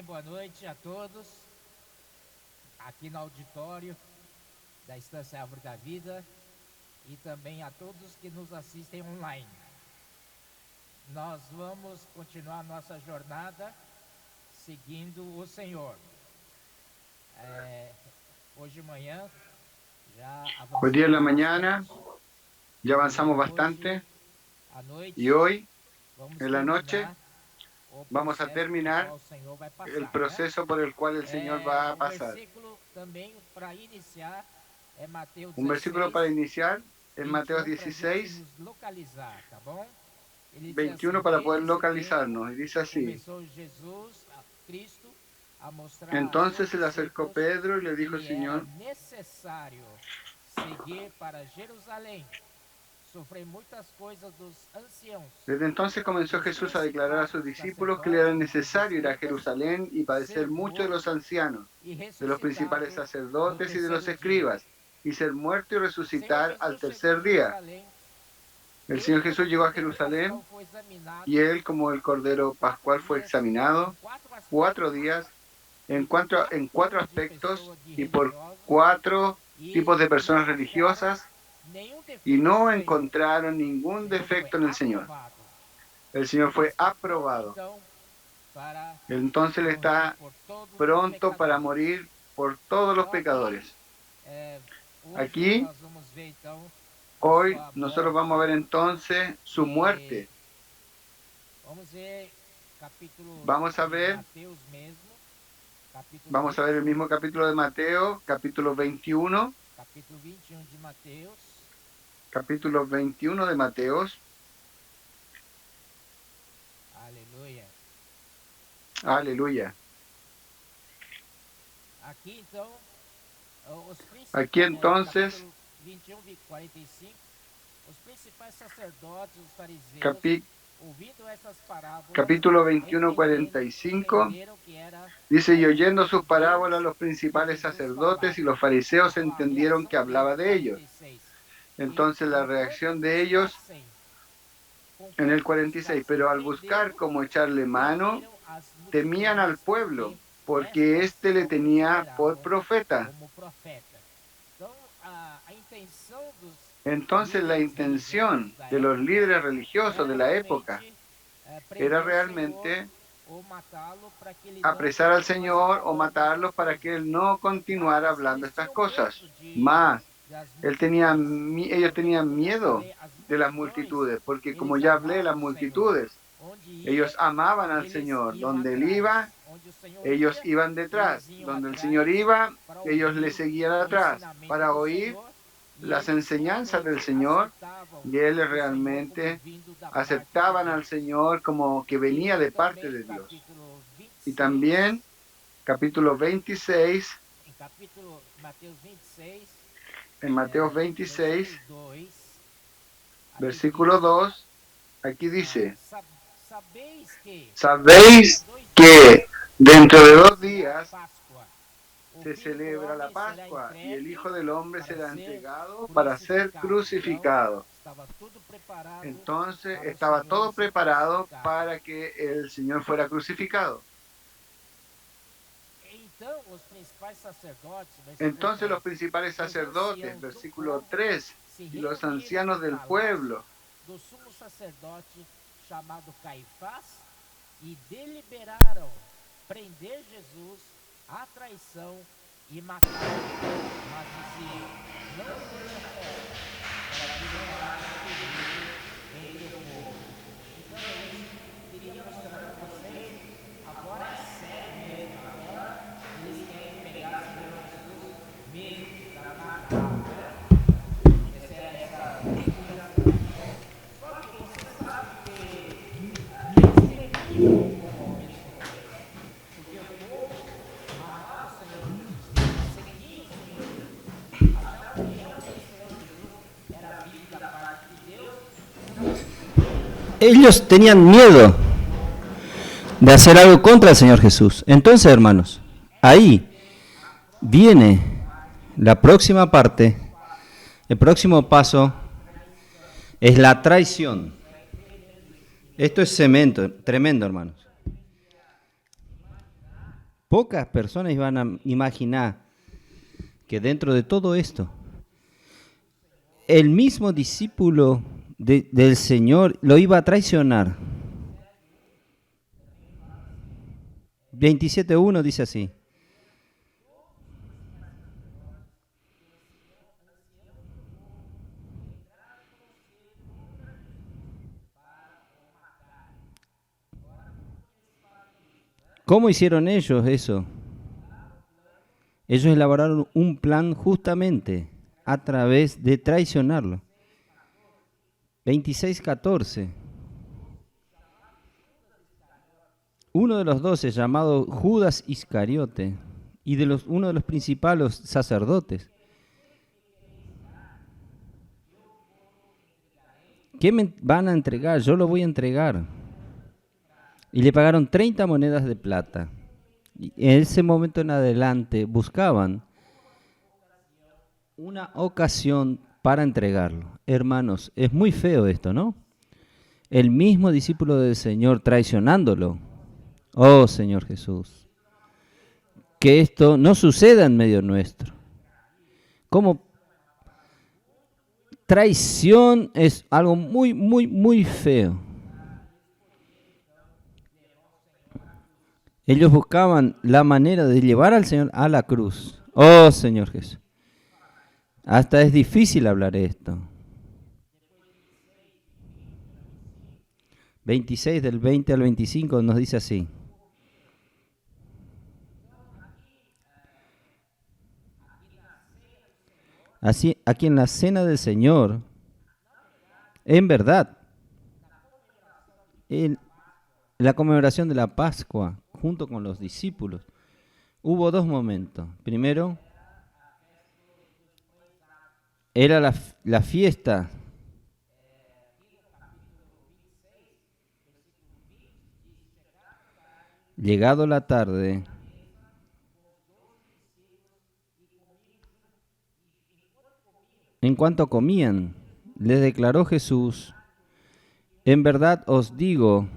boa noite a todos, aqui no auditório da Estância Árvore da Vida e também a todos que nos assistem online. Nós vamos continuar nossa jornada seguindo o Senhor. Hoje de manhã já avançamos. Hoy día en la mañana ya avanzamos bastante y hoy en la noche vamos a terminar el proceso por el cual el Señor va a pasar. Un versículo para iniciar es Mateo 16, 21 para poder localizarnos, y dice así: Entonces se le acercó Pedro y le dijo: Señor, desde entonces comenzó Jesús a declarar a sus discípulos que le era necesario ir a Jerusalén y padecer mucho de los ancianos, de los principales sacerdotes y de los escribas, y ser muerto y resucitar al tercer día. El Señor Jesús llegó a Jerusalén y él, como el Cordero Pascual, fue examinado 4 días en cuatro aspectos y por 4 tipos de personas religiosas, y no encontraron ningún defecto en el Señor. El Señor fue aprobado. Entonces Él está pronto para morir por todos los pecadores. Aquí, hoy, nosotros vamos a ver entonces su muerte. Vamos a ver el mismo capítulo de Mateo, capítulo 21. Capítulo 21 de Mateos. Aleluya. Aquí entonces, capítulo 21, 45, dice: y oyendo sus parábolas, los principales sacerdotes y los fariseos entendieron que hablaba de ellos. Entonces la reacción de ellos en el 46, pero al buscar cómo echarle mano, temían al pueblo, porque éste le tenía por profeta. Entonces la intención de los líderes religiosos de la época era realmente apresar al Señor o matarlo para que Él no continuara hablando estas cosas. Más, ellos tenían miedo de las multitudes, porque como ya hablé, las multitudes, ellos amaban al Señor. Donde Él iba, ellos iban detrás. Donde el Señor iba, ellos le seguían atrás para oír las enseñanzas del Señor, y ellos realmente aceptaban al Señor como que venía de parte de Dios. Y también, capítulo 26, en Mateo 26, versículo 2, aquí dice: ¿sabéis que dentro de 2 días se celebra la Pascua y el Hijo del Hombre será entregado para ser crucificado? Entonces estaba todo preparado para que el Señor fuera crucificado. Entonces los principales sacerdotes, versículo 3, y los ancianos del pueblo, chamado Caifás, e deliberaram prender Jesus à traição e matá-lo. Mas diziam: não seja festa, para que não haja perigo entre o povo. Então eles queriam mostrar para vocês, agora é sério mesmo, agora eles querem pegar o Senhor Jesus mesmo, para matá-lo. Essa é essa conspiração. Só que você sabe que ellos tenían miedo de hacer algo contra el Señor Jesús. Entonces, hermanos, ahí viene la próxima parte, el próximo paso es la traición. Esto es tremendo, hermanos. Pocas personas iban a imaginar que dentro de todo esto, el mismo discípulo del Señor lo iba a traicionar. 27:1 dice así. ¿Cómo hicieron ellos eso? Ellos elaboraron un plan justamente a través de traicionarlo. 26:14. Uno de los 12, llamado Judas Iscariote, y uno de los principales sacerdotes. ¿Qué me van a entregar? Yo lo voy a entregar. Y le pagaron 30 monedas de plata. Y en ese momento en adelante buscaban una ocasión para entregarlo. Hermanos, es muy feo esto, ¿no? El mismo discípulo del Señor traicionándolo. Oh, Señor Jesús, que esto no suceda en medio nuestro. Como traición es algo muy, muy, muy feo. Ellos buscaban la manera de llevar al Señor a la cruz. Oh, Señor Jesús. Hasta es difícil hablar esto. 26 del 20 al 25 nos dice así. Así, aquí en la cena del Señor, en verdad, en la conmemoración de la Pascua, junto con los discípulos, hubo dos momentos. Primero, era la fiesta. Llegado la tarde, en cuanto comían, les declaró Jesús: en verdad os digo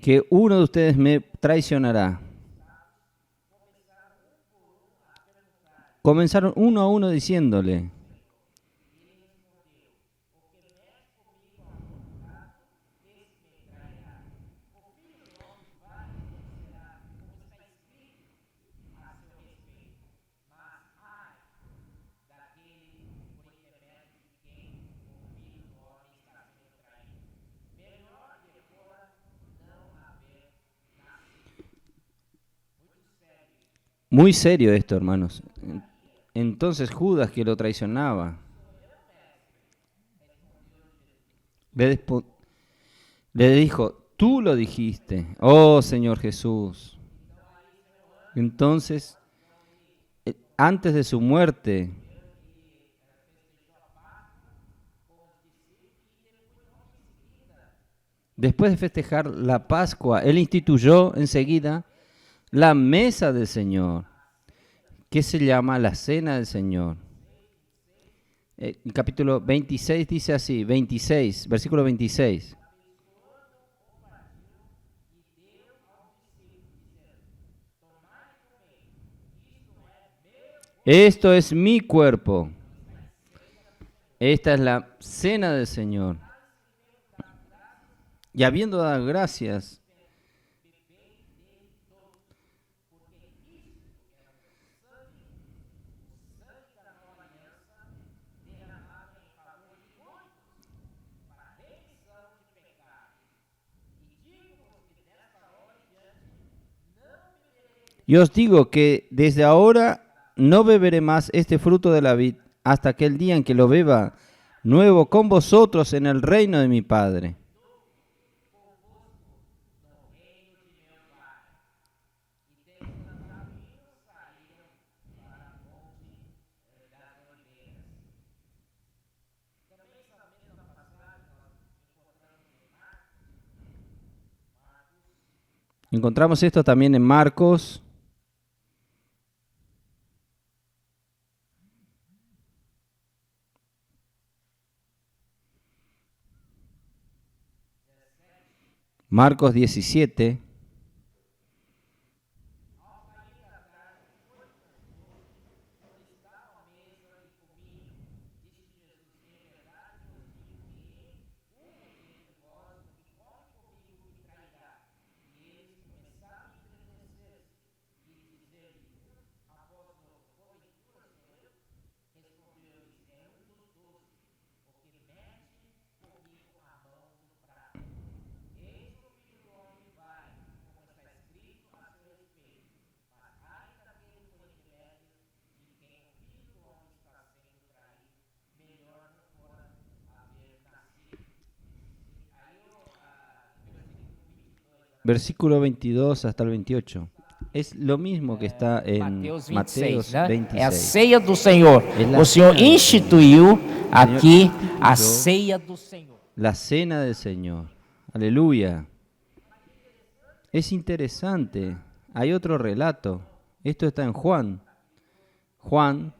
que uno de ustedes me traicionará. Comenzaron uno a uno diciéndole: muy serio esto, hermanos. Entonces Judas, que lo traicionaba, le dijo: tú lo dijiste, oh Señor Jesús. Entonces, antes de su muerte, después de festejar la Pascua, él instituyó enseguida la mesa del Señor, que se llama la cena del Señor. El capítulo 26 dice así, 26, versículo 26. Esto es mi cuerpo. Esta es la cena del Señor. Y habiendo dado gracias, y os digo que desde ahora no beberé más este fruto de la vid hasta aquel día en que lo beba nuevo con vosotros en el reino de mi Padre. Encontramos esto también en Marcos. Marcos 17. versículo 22 hasta el 28. Es lo mismo que está en Mateus Mateus 26, né? 26. É a ceia do Senhor. Es la O Senhor cena del instituiu Señor aqui a instituyó ceia do Senhor. La cena del Señor. Aleluya. Es interesante. Hay otro relato. Esto está en Juan. Juan,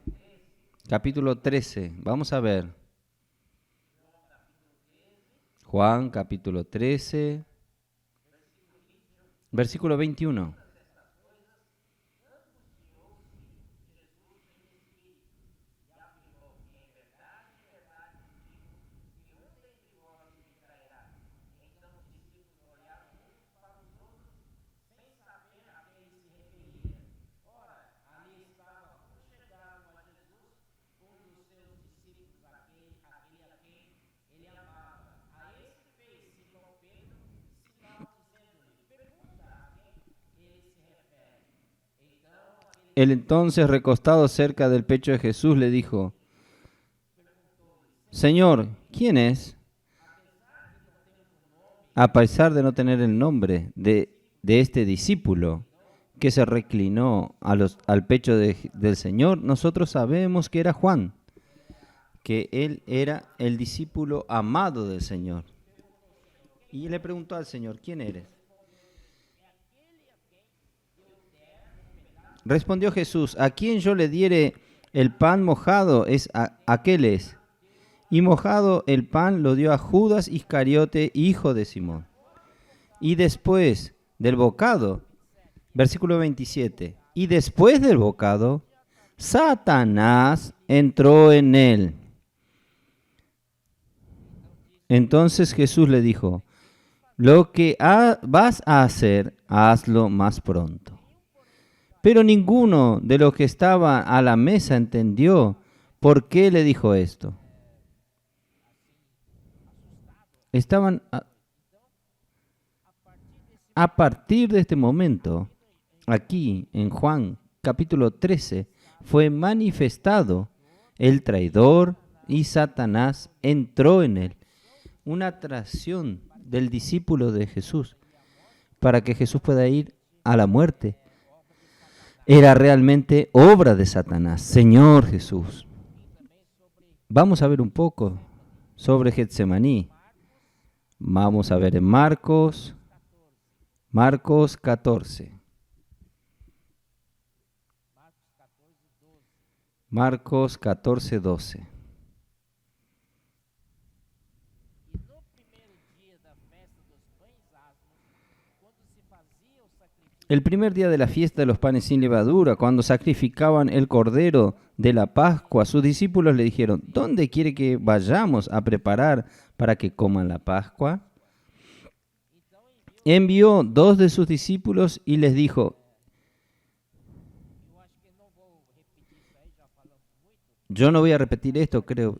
capítulo 13. Vamos a ver. Juan, capítulo 13, versículo 21. Él entonces, recostado cerca del pecho de Jesús, le dijo: Señor, ¿quién es? A pesar de no tener el nombre de este discípulo que se reclinó al pecho del Señor, nosotros sabemos que era Juan, que él era el discípulo amado del Señor. Y le preguntó al Señor: ¿quién eres? Respondió Jesús: a quien yo le diere el pan mojado, aquel es. Y mojado el pan lo dio a Judas Iscariote, hijo de Simón. Y después del bocado, versículo 27, y después del bocado, Satanás entró en él. Entonces Jesús le dijo: lo que vas a hacer, hazlo más pronto. Pero ninguno de los que estaban a la mesa entendió por qué le dijo esto. Estaban a partir de este momento, aquí en Juan capítulo 13, fue manifestado el traidor y Satanás entró en él. Una atracción del discípulo de Jesús para que Jesús pueda ir a la muerte. Era realmente obra de Satanás. Señor Jesús. Vamos a ver un poco sobre Getsemaní. Vamos a ver en Marcos 14. Marcos 14, 12. El primer día de la fiesta de los panes sin levadura, cuando sacrificaban el cordero de la Pascua, sus discípulos le dijeron: ¿dónde quiere que vayamos a preparar para que coman la Pascua? Envió 2 de sus discípulos y les dijo: yo no voy a repetir esto, creo,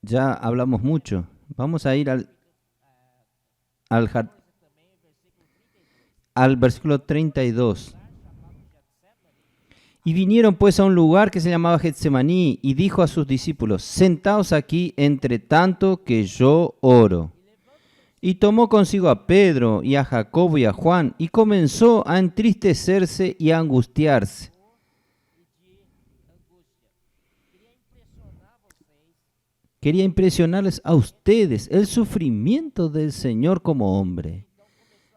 ya hablamos mucho. Vamos a ir al versículo 32. Y vinieron pues a un lugar que se llamaba Getsemaní, y dijo a sus discípulos: sentaos aquí entre tanto que yo oro. Y tomó consigo a Pedro y a Jacobo y a Juan, y comenzó a entristecerse y a angustiarse. Quería impresionarles a ustedes el sufrimiento del Señor como hombre.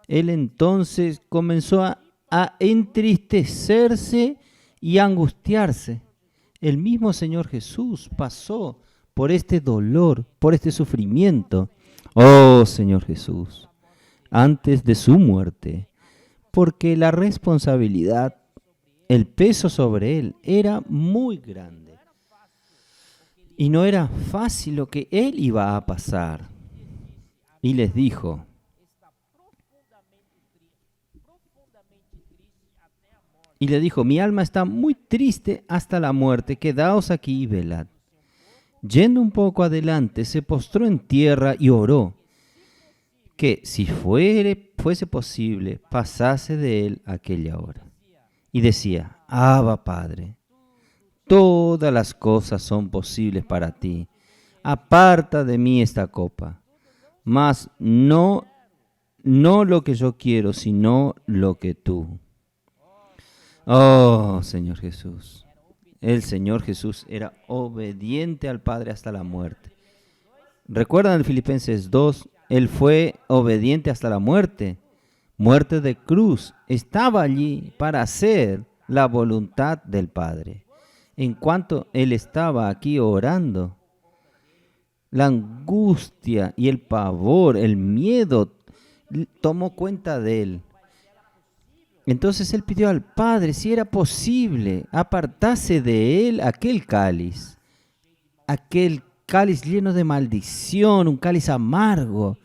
Él entonces comenzó a entristecerse y a angustiarse. El mismo Señor Jesús pasó por este dolor, por este sufrimiento. Oh Señor Jesús, antes de su muerte, porque la responsabilidad, el peso sobre él era muy grande. Y no era fácil lo que él iba a pasar. Y les dijo: mi alma está muy triste hasta la muerte, quedaos aquí y velad. Yendo un poco adelante, se postró en tierra y oró, que si fuese posible, pasase de él aquella hora. Y decía: Abba, Padre, todas las cosas son posibles para ti. Aparta de mí esta copa, mas no no lo que yo quiero, sino lo que tú. Oh, Señor Jesús. El Señor Jesús era obediente al Padre hasta la muerte. ¿Recuerdan en Filipenses 2? Él fue obediente hasta la muerte. Muerte de cruz. Estaba allí para hacer la voluntad del Padre. En cuanto Él estaba aquí orando, la angustia y el pavor, el miedo, tomó cuenta de Él. Entonces Él pidió al Padre, si era posible, apartase de Él aquel cáliz lleno de maldición, un cáliz amargo.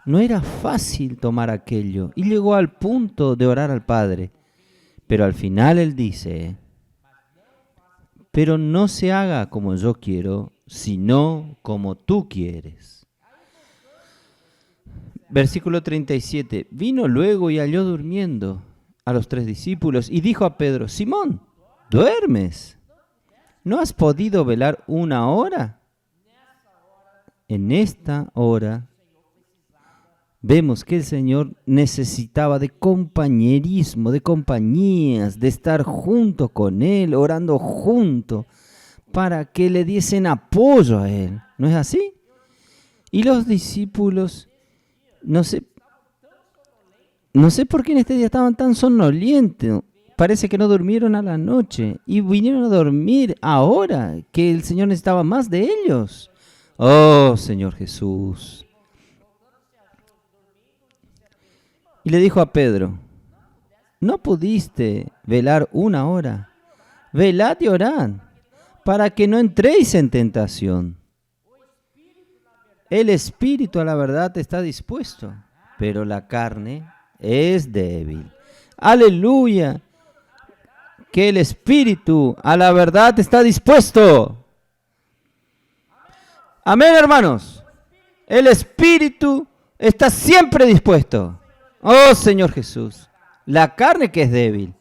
No era fácil tomar aquello y llegó al punto de orar al Padre. Pero al final Él dice, pero no se haga como yo quiero, sino como tú quieres. Versículo 37. Vino luego y halló durmiendo a los 3 discípulos y dijo a Pedro, Simón, ¿duermes? ¿No has podido velar 1 hora? En esta hora vemos que el Señor necesitaba de compañerismo, de compañías, de estar junto con Él, orando junto, para que le diesen apoyo a Él. ¿No es así? Y los discípulos, no sé por qué en este día estaban tan somnolientos. Parece que no durmieron a la noche y vinieron a dormir ahora que el Señor necesitaba más de ellos. Oh, Señor Jesús. Y le dijo a Pedro, ¿no pudiste velar 1 hora? Velad y orad, para que no entréis en tentación. El espíritu a la verdad está dispuesto, pero la carne es débil. ¡Aleluya! Que el espíritu a la verdad está dispuesto. Amén, hermanos. El espíritu está siempre dispuesto. Oh, Señor Jesús. La carne que es débil.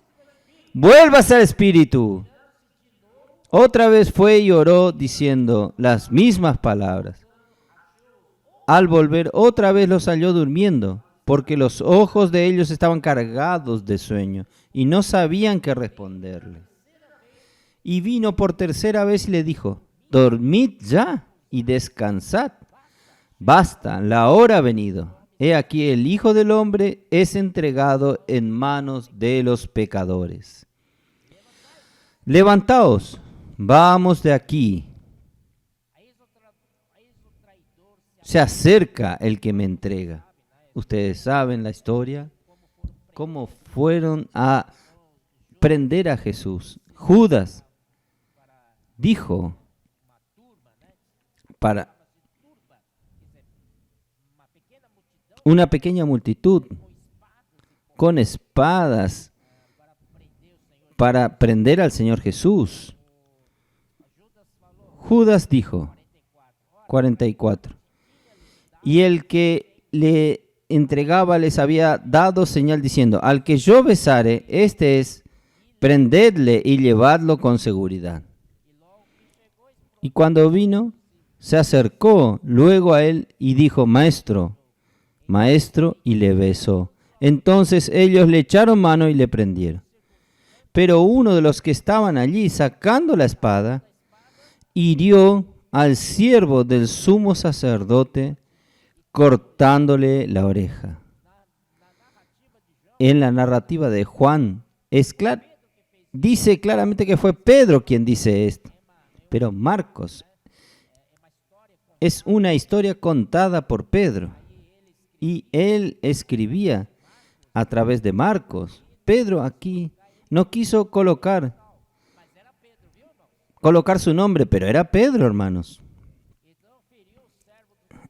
Vuélvase al espíritu. Otra vez fue y oró diciendo las mismas palabras. Al volver otra vez los halló durmiendo, porque los ojos de ellos estaban cargados de sueño y no sabían qué responderle. Y vino por 3ª vez y le dijo, dormid ya y descansad. Basta, la hora ha venido. He aquí el Hijo del Hombre es entregado en manos de los pecadores. Levantaos, vamos de aquí. Se acerca el que me entrega. Ustedes saben la historia, cómo fueron a prender a Jesús. Judas dijo para una pequeña multitud con espadas para prender al Señor Jesús. Judas dijo, 44. Y el que le entregaba les había dado señal diciendo, al que yo besare, este es, prendedle y llevadlo con seguridad. Y cuando vino, se acercó luego a él y dijo, maestro, y le besó. Entonces ellos le echaron mano y le prendieron. Pero uno de los que estaban allí, sacando la espada, hirió al siervo del sumo sacerdote, cortándole la oreja. En la narrativa de Juan, dice claramente que fue Pedro quien dice esto. Pero Marcos es una historia contada por Pedro. Y él escribía a través de Marcos. Pedro aquí no quiso colocar su nombre, pero era Pedro, hermanos.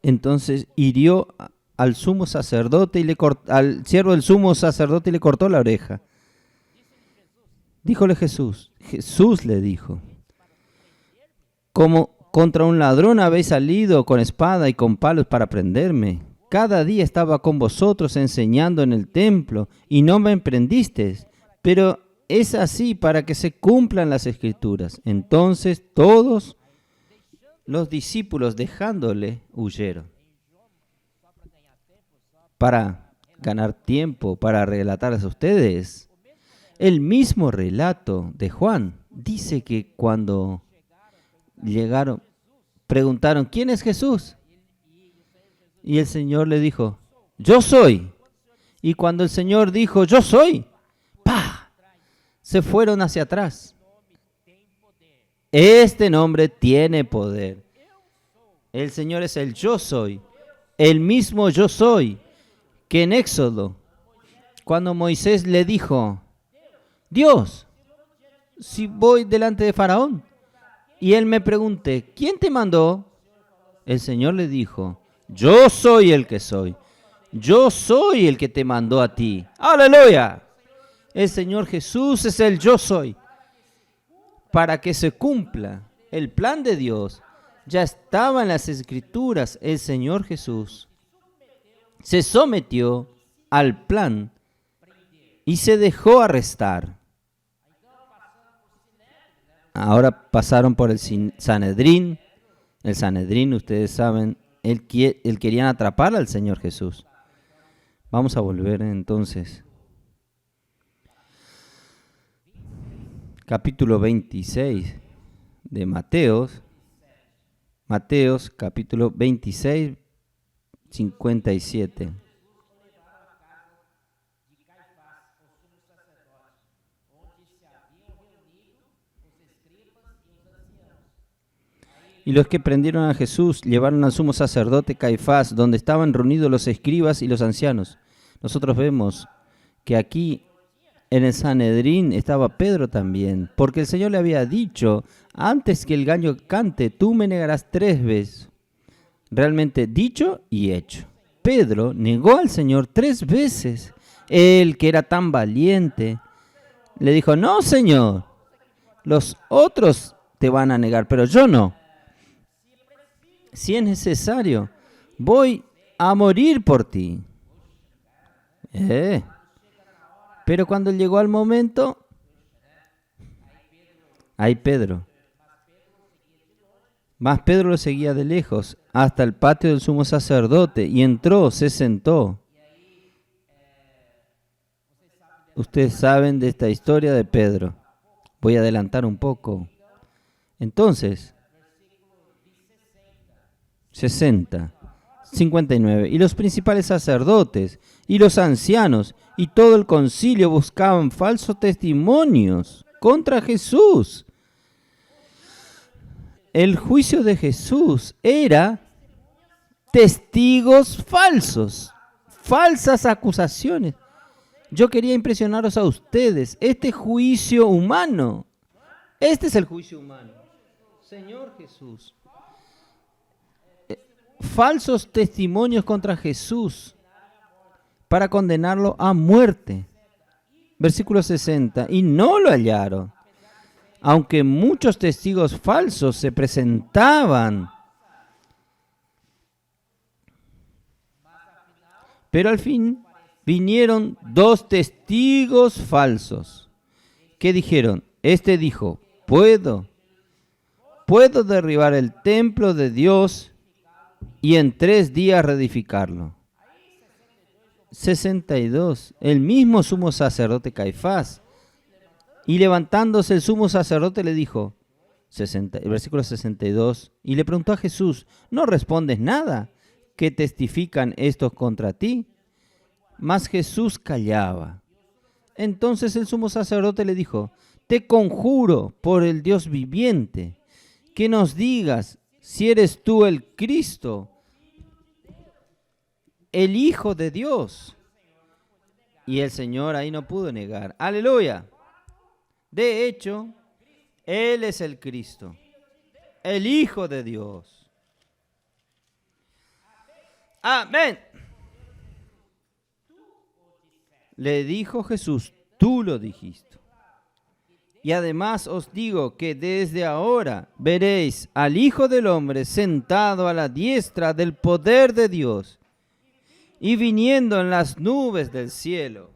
Entonces hirió al sumo sacerdote al siervo del sumo sacerdote y le cortó la oreja. Díjole Jesús le dijo, como contra un ladrón habéis salido con espada y con palos para prenderme. Cada día estaba con vosotros enseñando en el templo y no me prendisteis, pero es así para que se cumplan las escrituras. Entonces todos los discípulos dejándole huyeron. para ganar tiempo, para relatarles a ustedes. El mismo relato de Juan dice que cuando llegaron, preguntaron, ¿quién es Jesús? Y el Señor le dijo, yo soy. Y cuando el Señor dijo, yo soy, ¡pah!, se fueron hacia atrás. Este nombre tiene poder. El Señor es el yo soy, el mismo yo soy, que en Éxodo, cuando Moisés le dijo, Dios, si voy delante de Faraón y él me pregunte, ¿quién te mandó? El Señor le dijo, yo soy el que soy. Yo soy el que te mandó a ti. ¡Aleluya! El Señor Jesús es el yo soy. Para que se cumpla el plan de Dios, ya estaba en las Escrituras. El Señor Jesús se sometió al plan y se dejó arrestar. Ahora pasaron por el Sanedrín. El Sanedrín, ustedes saben, él querían atrapar al Señor Jesús. Vamos a volver entonces. Capítulo 26 de Mateos. Mateos, capítulo 26, 57. Y los que prendieron a Jesús llevaron al sumo sacerdote Caifás, donde estaban reunidos los escribas y los ancianos. Nosotros vemos que aquí en el Sanedrín estaba Pedro también, porque el Señor le había dicho, antes que el gallo cante, tú me negarás 3 veces. Realmente dicho y hecho. Pedro negó al Señor 3 veces. Él, que era tan valiente, le dijo, no, Señor, los otros te van a negar, pero yo no. Si es necesario, voy a morir por ti. Pero cuando llegó al momento, ahí Pedro. Mas Pedro lo seguía de lejos hasta el patio del sumo sacerdote y entró, se sentó. Ustedes saben de esta historia de Pedro. Voy a adelantar un poco. Entonces, 60, 59. Y los principales sacerdotes y los ancianos y todo el concilio buscaban falsos testimonios contra Jesús. El juicio de Jesús era testigos falsos, falsas acusaciones. Yo quería impresionaros a ustedes. Este juicio humano, este es el juicio humano. Señor Jesús. Falsos testimonios contra Jesús para condenarlo a muerte. Versículo 60. Y no lo hallaron, aunque muchos testigos falsos se presentaban. Pero al fin vinieron 2 testigos falsos que dijeron, este dijo, puedo derribar el templo de Dios y en 3 días reedificarlo. 62. El mismo sumo sacerdote Caifás. Y levantándose el sumo sacerdote le dijo, versículo 62, y le preguntó a Jesús, ¿no respondes nada? ¿Qué testifican estos contra ti? Mas Jesús callaba. Entonces el sumo sacerdote le dijo, te conjuro por el Dios viviente, que nos digas si eres tú el Cristo, el Hijo de Dios. Y el Señor ahí no pudo negar. ¡Aleluya! De hecho, Él es el Cristo, el Hijo de Dios. Amén. Le dijo Jesús, tú lo dijiste. Y además os digo que desde ahora veréis al Hijo del Hombre sentado a la diestra del poder de Dios y viniendo en las nubes del cielo.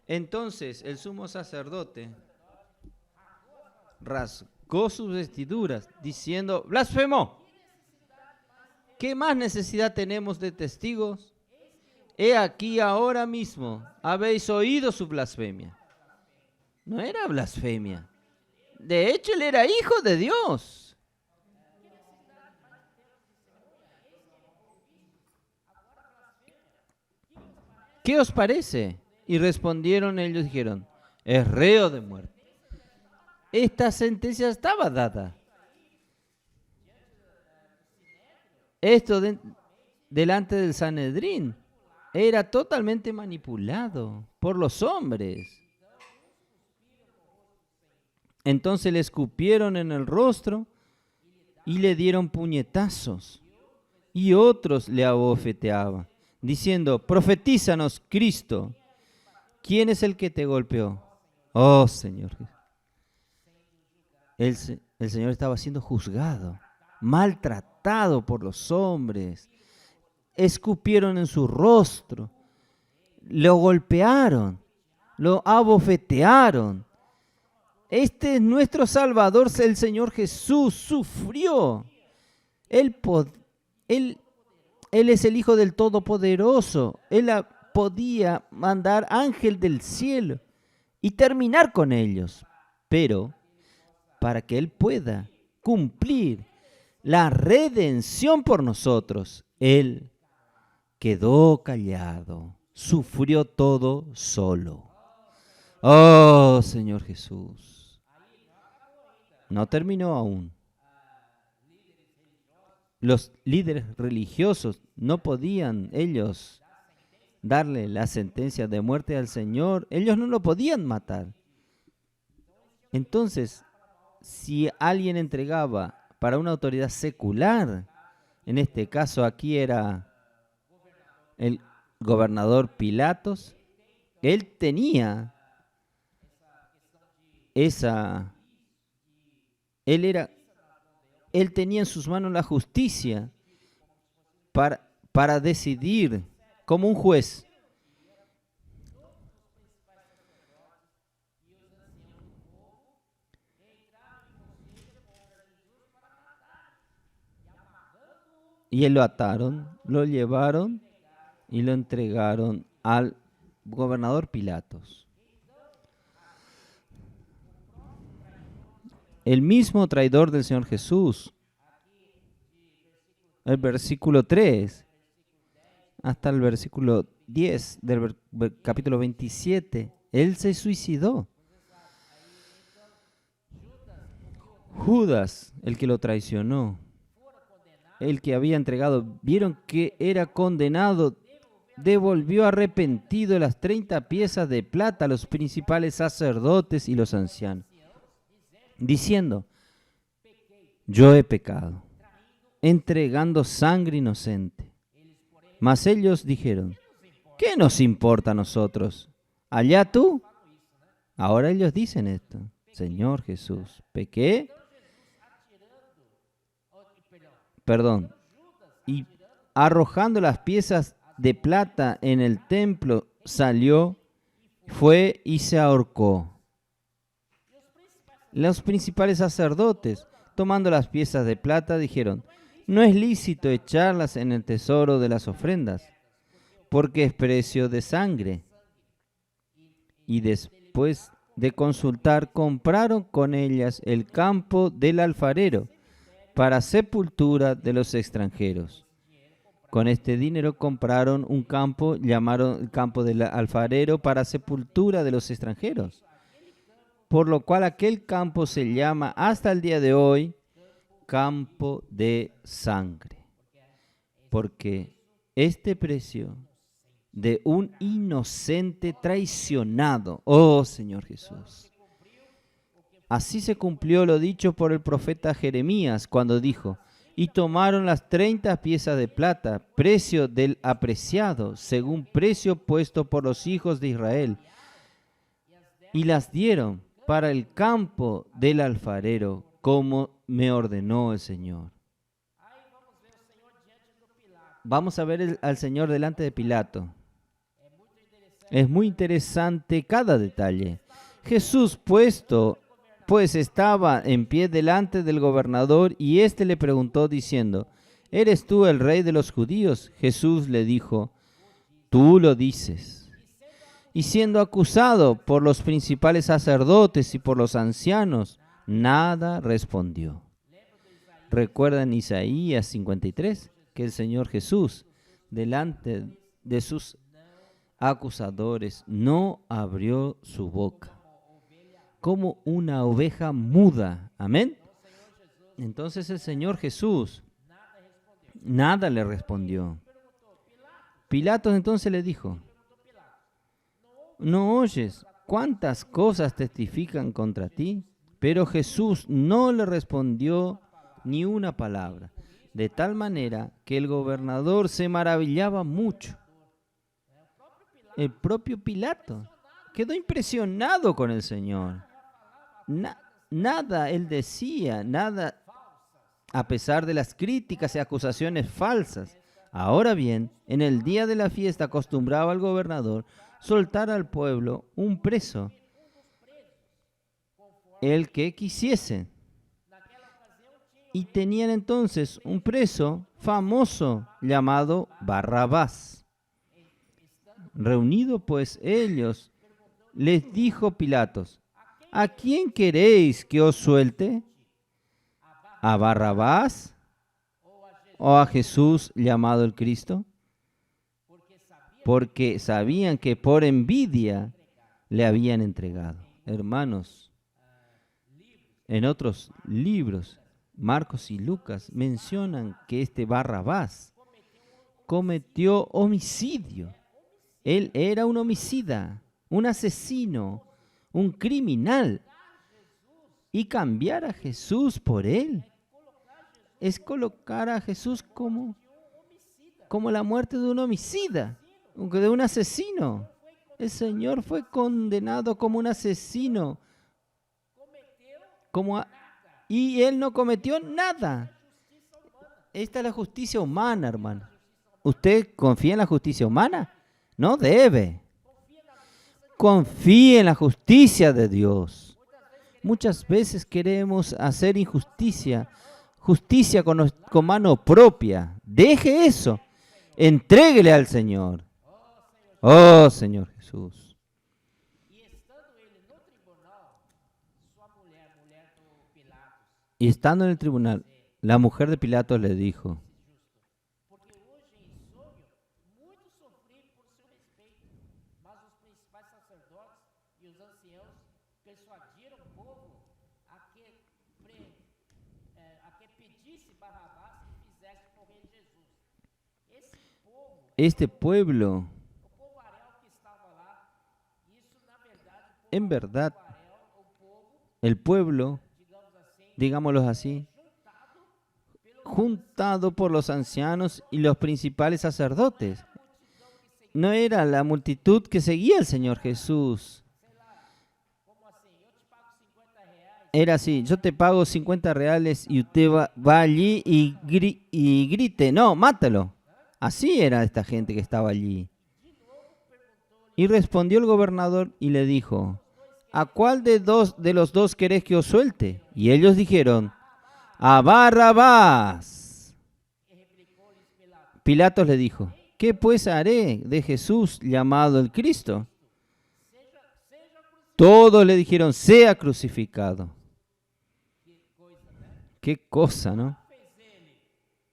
Entonces el sumo sacerdote rasgó sus vestiduras, diciendo: blasfemó. ¿Qué más necesidad tenemos de testigos? He aquí ahora mismo habéis oído su blasfemia. No era blasfemia. De hecho, él era hijo de Dios. ¿Qué os parece? Y respondieron ellos, dijeron: es reo de muerte. Esta sentencia estaba dada. Esto delante del Sanedrín era totalmente manipulado por los hombres. Entonces le escupieron en el rostro y le dieron puñetazos. Y otros le abofeteaban, diciendo: profetízanos, Cristo, ¿quién es el que te golpeó? Oh, Señor. El Señor estaba siendo juzgado, maltratado por los hombres. Escupieron en su rostro, lo golpearon, lo abofetearon. Este es nuestro Salvador, el Señor Jesús, sufrió. Él es el Hijo del Todopoderoso. Él podía mandar ángel del cielo y terminar con ellos. Pero para que Él pueda cumplir la redención por nosotros, Él quedó callado, sufrió todo solo. Oh, Señor Jesús. No terminó aún. Los líderes religiosos no podían ellos darle la sentencia de muerte al Señor. Ellos no lo podían matar. Entonces, si alguien entregaba para una autoridad secular, en este caso aquí era el gobernador Pilatos, él tenía él tenía en sus manos la justicia para decidir como un juez. Y él lo ataron, lo llevaron y lo entregaron al gobernador Pilatos. El mismo traidor del Señor Jesús, el versículo 3 hasta el versículo 10 del capítulo 27, él se suicidó. Judas, el que lo traicionó, el que había entregado, vieron que era condenado, devolvió arrepentido las 30 piezas de plata a los principales sacerdotes y los ancianos, diciendo: yo he pecado, entregando sangre inocente. Mas ellos dijeron: ¿qué nos importa a nosotros? Allá tú. Ahora ellos dicen esto: Señor Jesús, pequé. Y arrojando las piezas de plata en el templo, salió, fue y se ahorcó. Los principales sacerdotes, tomando las piezas de plata, dijeron: no es lícito echarlas en el tesoro de las ofrendas, porque es precio de sangre. Y después de consultar, compraron con ellas el campo del alfarero para sepultura de los extranjeros. Con este dinero compraron un campo, llamaron el campo del alfarero para sepultura de los extranjeros, por lo cual aquel campo se llama hasta el día de hoy campo de sangre, porque este precio de un inocente traicionado, oh Señor Jesús. Así se cumplió lo dicho por el profeta Jeremías cuando dijo: y tomaron las 30 piezas de plata, precio del apreciado, según precio puesto por los hijos de Israel, y las dieron para el campo del alfarero, como me ordenó el Señor. Vamos a ver al Señor delante de Pilato. Es muy interesante cada detalle. Jesús puesto pues estaba en pie delante del gobernador y éste le preguntó diciendo: ¿Eres tú el rey de los judíos? Jesús le dijo: Tú lo dices. Y siendo acusado por los principales sacerdotes y por los ancianos, nada respondió. ¿Recuerdan Isaías 53? Que el Señor Jesús, delante de sus acusadores, no abrió su boca, como una oveja muda. Amén. Entonces el Señor Jesús nada le respondió. Pilatos entonces le dijo: ¿no oyes cuántas cosas testifican contra ti? Pero Jesús no le respondió ni una palabra, de tal manera que el gobernador se maravillaba mucho. El propio Pilato quedó impresionado con el Señor. Nada él decía, nada, a pesar de las críticas y acusaciones falsas. Ahora bien, en el día de la fiesta acostumbraba el gobernador soltar al pueblo un preso, el que quisiese. Y tenían entonces un preso famoso llamado Barrabás. Reunido pues ellos, les dijo Pilatos: ¿a quién queréis que os suelte? ¿A Barrabás o a Jesús llamado el Cristo? Porque sabían que por envidia le habían entregado. Hermanos, en otros libros, Marcos y Lucas mencionan que este Barrabás cometió homicidio. Él era un homicida, un asesino, un criminal. Y cambiar a Jesús por él es colocar a Jesús como la muerte de un homicida, de un asesino. El Señor fue condenado como un asesino, y Él no cometió nada. Esta es la justicia humana, hermano. ¿Usted confía en la justicia humana? No debe. Confíe en la justicia de Dios. Muchas veces queremos hacer injusticia, justicia con mano propia. Deje eso. Entréguele al Señor. Oh, Señor Jesús. Y estando en el tribunal, la mujer de Pilatos le dijo: este pueblo, en verdad, el pueblo, digámoslo así, juntado por los ancianos y los principales sacerdotes. No era la multitud que seguía al Señor Jesús. Era así: yo te pago 50 reales y usted va allí y grite: no, mátalo. Así era esta gente que estaba allí. Y respondió el gobernador y le dijo: ¿a cuál de los dos querés que os suelte? Y ellos dijeron: a Barrabás. Pilatos le dijo: ¿qué pues haré de Jesús llamado el Cristo? Todos le dijeron: sea crucificado. Qué cosa, ¿no?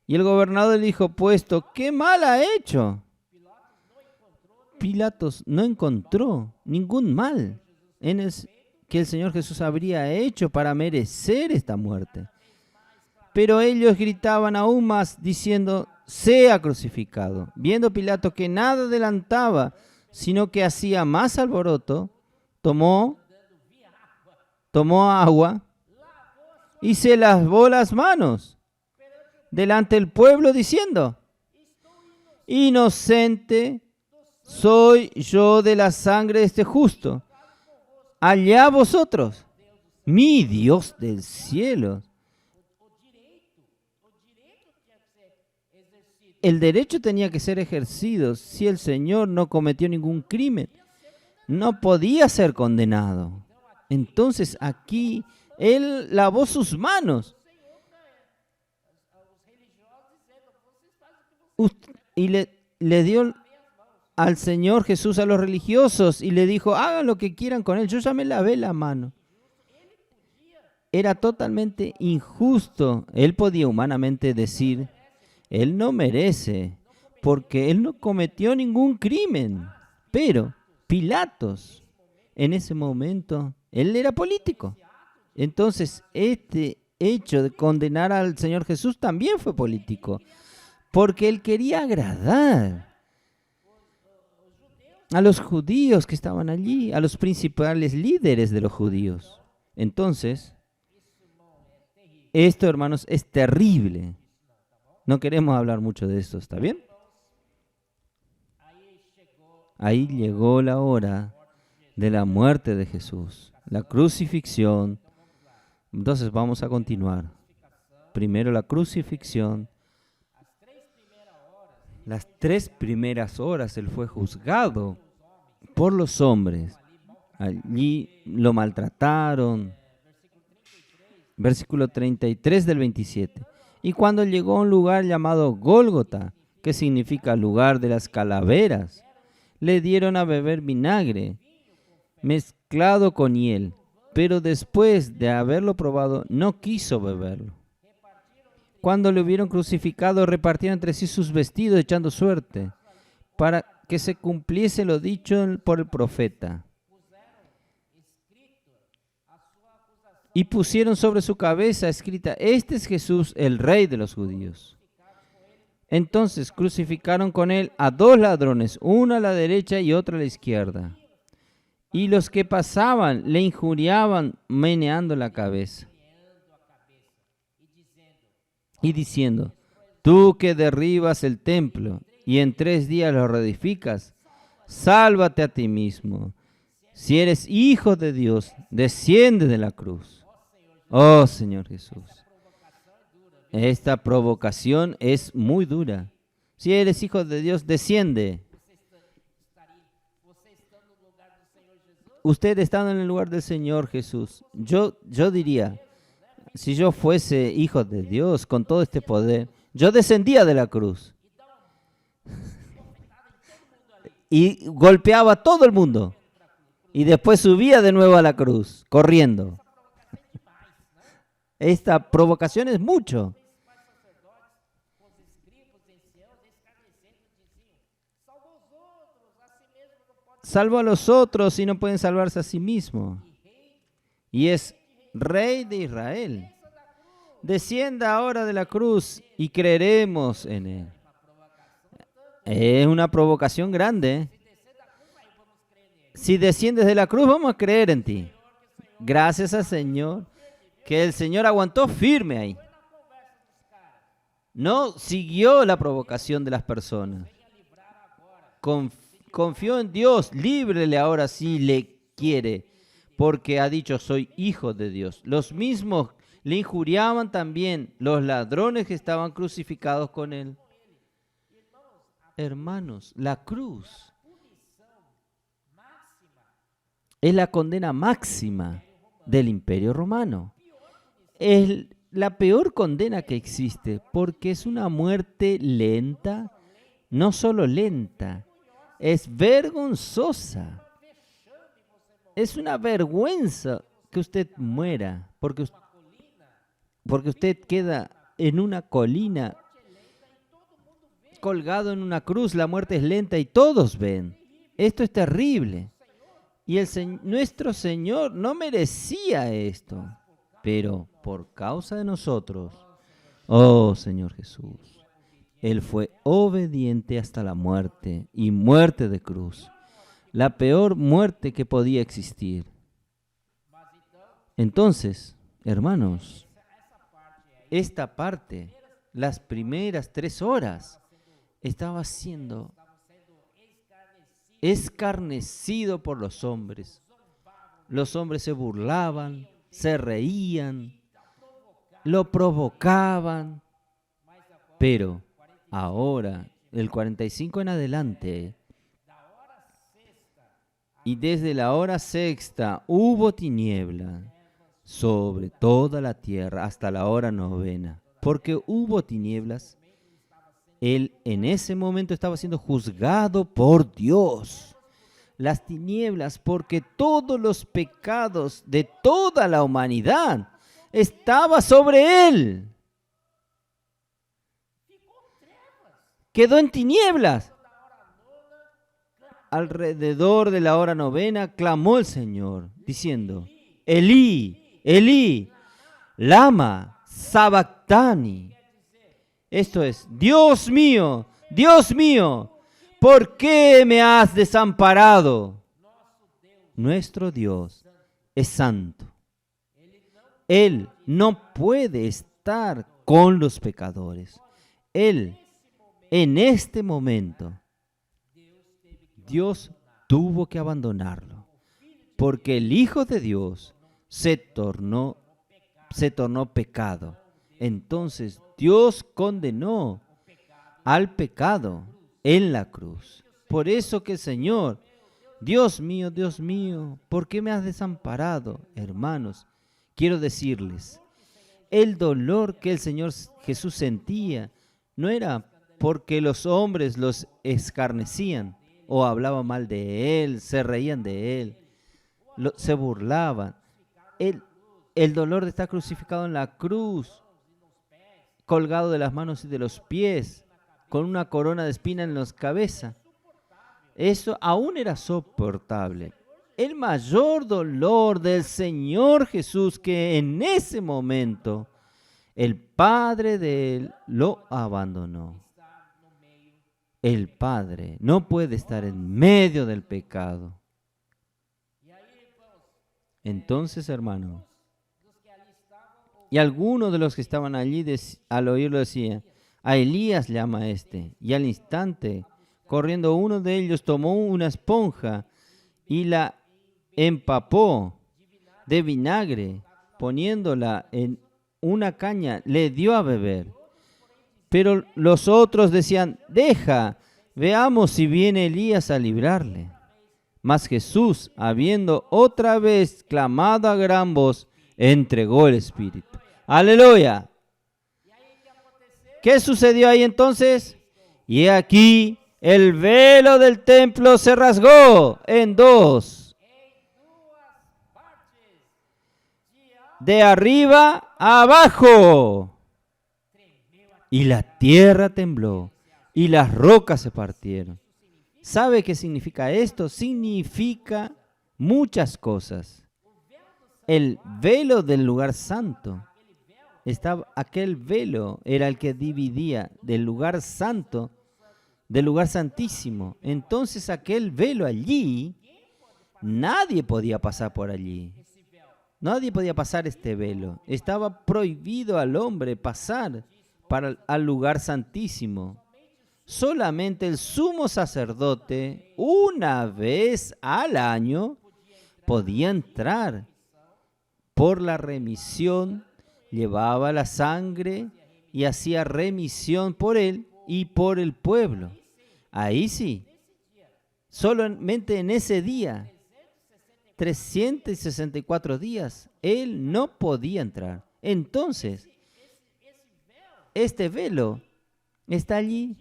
Y el gobernador le dijo: puesto, ¿qué mal ha hecho? Pilatos no encontró ningún mal que el Señor Jesús habría hecho para merecer esta muerte. Pero ellos gritaban aún más, diciendo: sea crucificado. Viendo Pilato que nada adelantaba, sino que hacía más alboroto, tomó agua y se lavó las manos delante del pueblo, diciendo: inocente soy yo de la sangre de este justo. Allá vosotros, mi Dios del cielo. El derecho tenía que ser ejercido. Si el Señor no cometió ningún crimen, no podía ser condenado. Entonces aquí Él lavó sus manos. Y le dio al Señor Jesús a los religiosos y le dijo, hagan lo que quieran con él, yo ya me lavé la mano. Era totalmente injusto. Él podía humanamente decir, él no merece, porque él no cometió ningún crimen. Pero Pilatos, en ese momento, él era político. Entonces, este hecho de condenar al Señor Jesús también fue político, porque él quería agradar a los judíos que estaban allí, a los principales líderes de los judíos. Entonces, esto, hermanos, es terrible. No queremos hablar mucho de esto, ¿está bien? Ahí llegó la hora de la muerte de Jesús, la crucifixión. Entonces vamos a continuar. Primero la crucifixión. Las 3 primeras horas él fue juzgado por los hombres. Allí lo maltrataron. Versículo 33 del 27. Y cuando llegó a un lugar llamado Gólgota, que significa lugar de las calaveras, le dieron a beber vinagre mezclado con hiel, pero después de haberlo probado, no quiso beberlo. Cuando le hubieron crucificado, repartieron entre sí sus vestidos, echando suerte, para que se cumpliese lo dicho por el profeta. Y pusieron sobre su cabeza escrita, este es Jesús, el Rey de los judíos. Entonces crucificaron con él a 2 ladrones, uno a la derecha y otro a la izquierda. Y los que pasaban le injuriaban meneando la cabeza y diciendo, tú que derribas el templo y en 3 días lo reedificas, sálvate a ti mismo. Si eres hijo de Dios, desciende de la cruz. Oh Señor Jesús, esta provocación es muy dura. Si eres hijo de Dios, desciende. Usted está en el lugar del Señor Jesús. Yo diría, si yo fuese hijo de Dios con todo este poder, yo descendía de la cruz y golpeaba a todo el mundo y después subía de nuevo a la cruz, corriendo. Esta provocación es mucho. Salvo a los otros y no pueden salvarse a sí mismos. Y es Rey de Israel. Descienda ahora de la cruz y creeremos en él. Es una provocación grande. Si desciendes de la cruz, vamos a creer en ti. Gracias al Señor, que el Señor aguantó firme ahí. No siguió la provocación de las personas. Confió en Dios, líbrele ahora si le quiere, porque ha dicho, soy hijo de Dios. Los mismos le injuriaban también, los ladrones que estaban crucificados con él. Hermanos, la cruz es la condena máxima del Imperio Romano. Es la peor condena que existe, porque es una muerte lenta, no solo lenta, es vergonzosa. Es una vergüenza que usted muera, porque usted queda en una colina, colgado en una cruz. La muerte es lenta y todos ven. Esto es terrible. Y nuestro Señor no merecía esto, pero por causa de nosotros, oh Señor Jesús, Él fue obediente hasta la muerte y muerte de cruz. La peor muerte que podía existir. Entonces, hermanos, esta parte, las primeras 3 horas, estaba siendo escarnecido por los hombres. Los hombres se burlaban, se reían, lo provocaban. Pero ahora, del 45 en adelante, y desde la hora 6ª hubo tiniebla sobre toda la tierra hasta la hora novena, porque hubo tinieblas. Él en ese momento estaba siendo juzgado por Dios. Las tinieblas, porque todos los pecados de toda la humanidad estaba sobre él. Quedó en tinieblas. Alrededor de la hora novena clamó el Señor, diciendo: Elí, Elí, lama sabactani. Esto es: Dios mío, ¿por qué me has desamparado? Nuestro Dios es santo. Él no puede estar con los pecadores. Él, en este momento, Dios tuvo que abandonarlo, porque el Hijo de Dios se tornó pecado. Entonces Dios condenó al pecado en la cruz. Por eso que el Señor, Dios mío, ¿por qué me has desamparado? Hermanos, quiero decirles, el dolor que el Señor Jesús sentía no era porque los hombres los escarnecían o hablaban mal de Él, se reían de Él, se burlaban. El dolor de estar crucificado en la cruz, colgado de las manos y de los pies, con una corona de espina en la cabeza, eso aún era soportable. El mayor dolor del Señor Jesús, que en ese momento el Padre de él lo abandonó. El Padre no puede estar en medio del pecado. Entonces, hermano, y algunos de los que estaban allí al oírlo decían: a Elías llama a este. Y al instante, corriendo uno de ellos, tomó una esponja y la empapó de vinagre, poniéndola en una caña, le dio a beber. Pero los otros decían: deja, veamos si viene Elías a librarle. Mas Jesús, habiendo otra vez clamado a gran voz, entregó el Espíritu. ¡Aleluya! ¿Qué sucedió ahí entonces? Y he aquí, el velo del templo se rasgó en dos, de arriba a abajo. Y la tierra tembló y las rocas se partieron. ¿Sabe qué significa esto? Significa muchas cosas. El velo del lugar santo, aquel velo era el que dividía del lugar santo del lugar santísimo. Entonces aquel velo allí, nadie podía pasar por allí. Nadie podía pasar este velo. Estaba prohibido al hombre pasar al lugar santísimo. Solamente el sumo sacerdote, una vez al año, podía entrar por la remisión, llevaba la sangre y hacía remisión por él y por el pueblo. Ahí sí, solamente en ese día, 364 días, él no podía entrar. Entonces, este velo está allí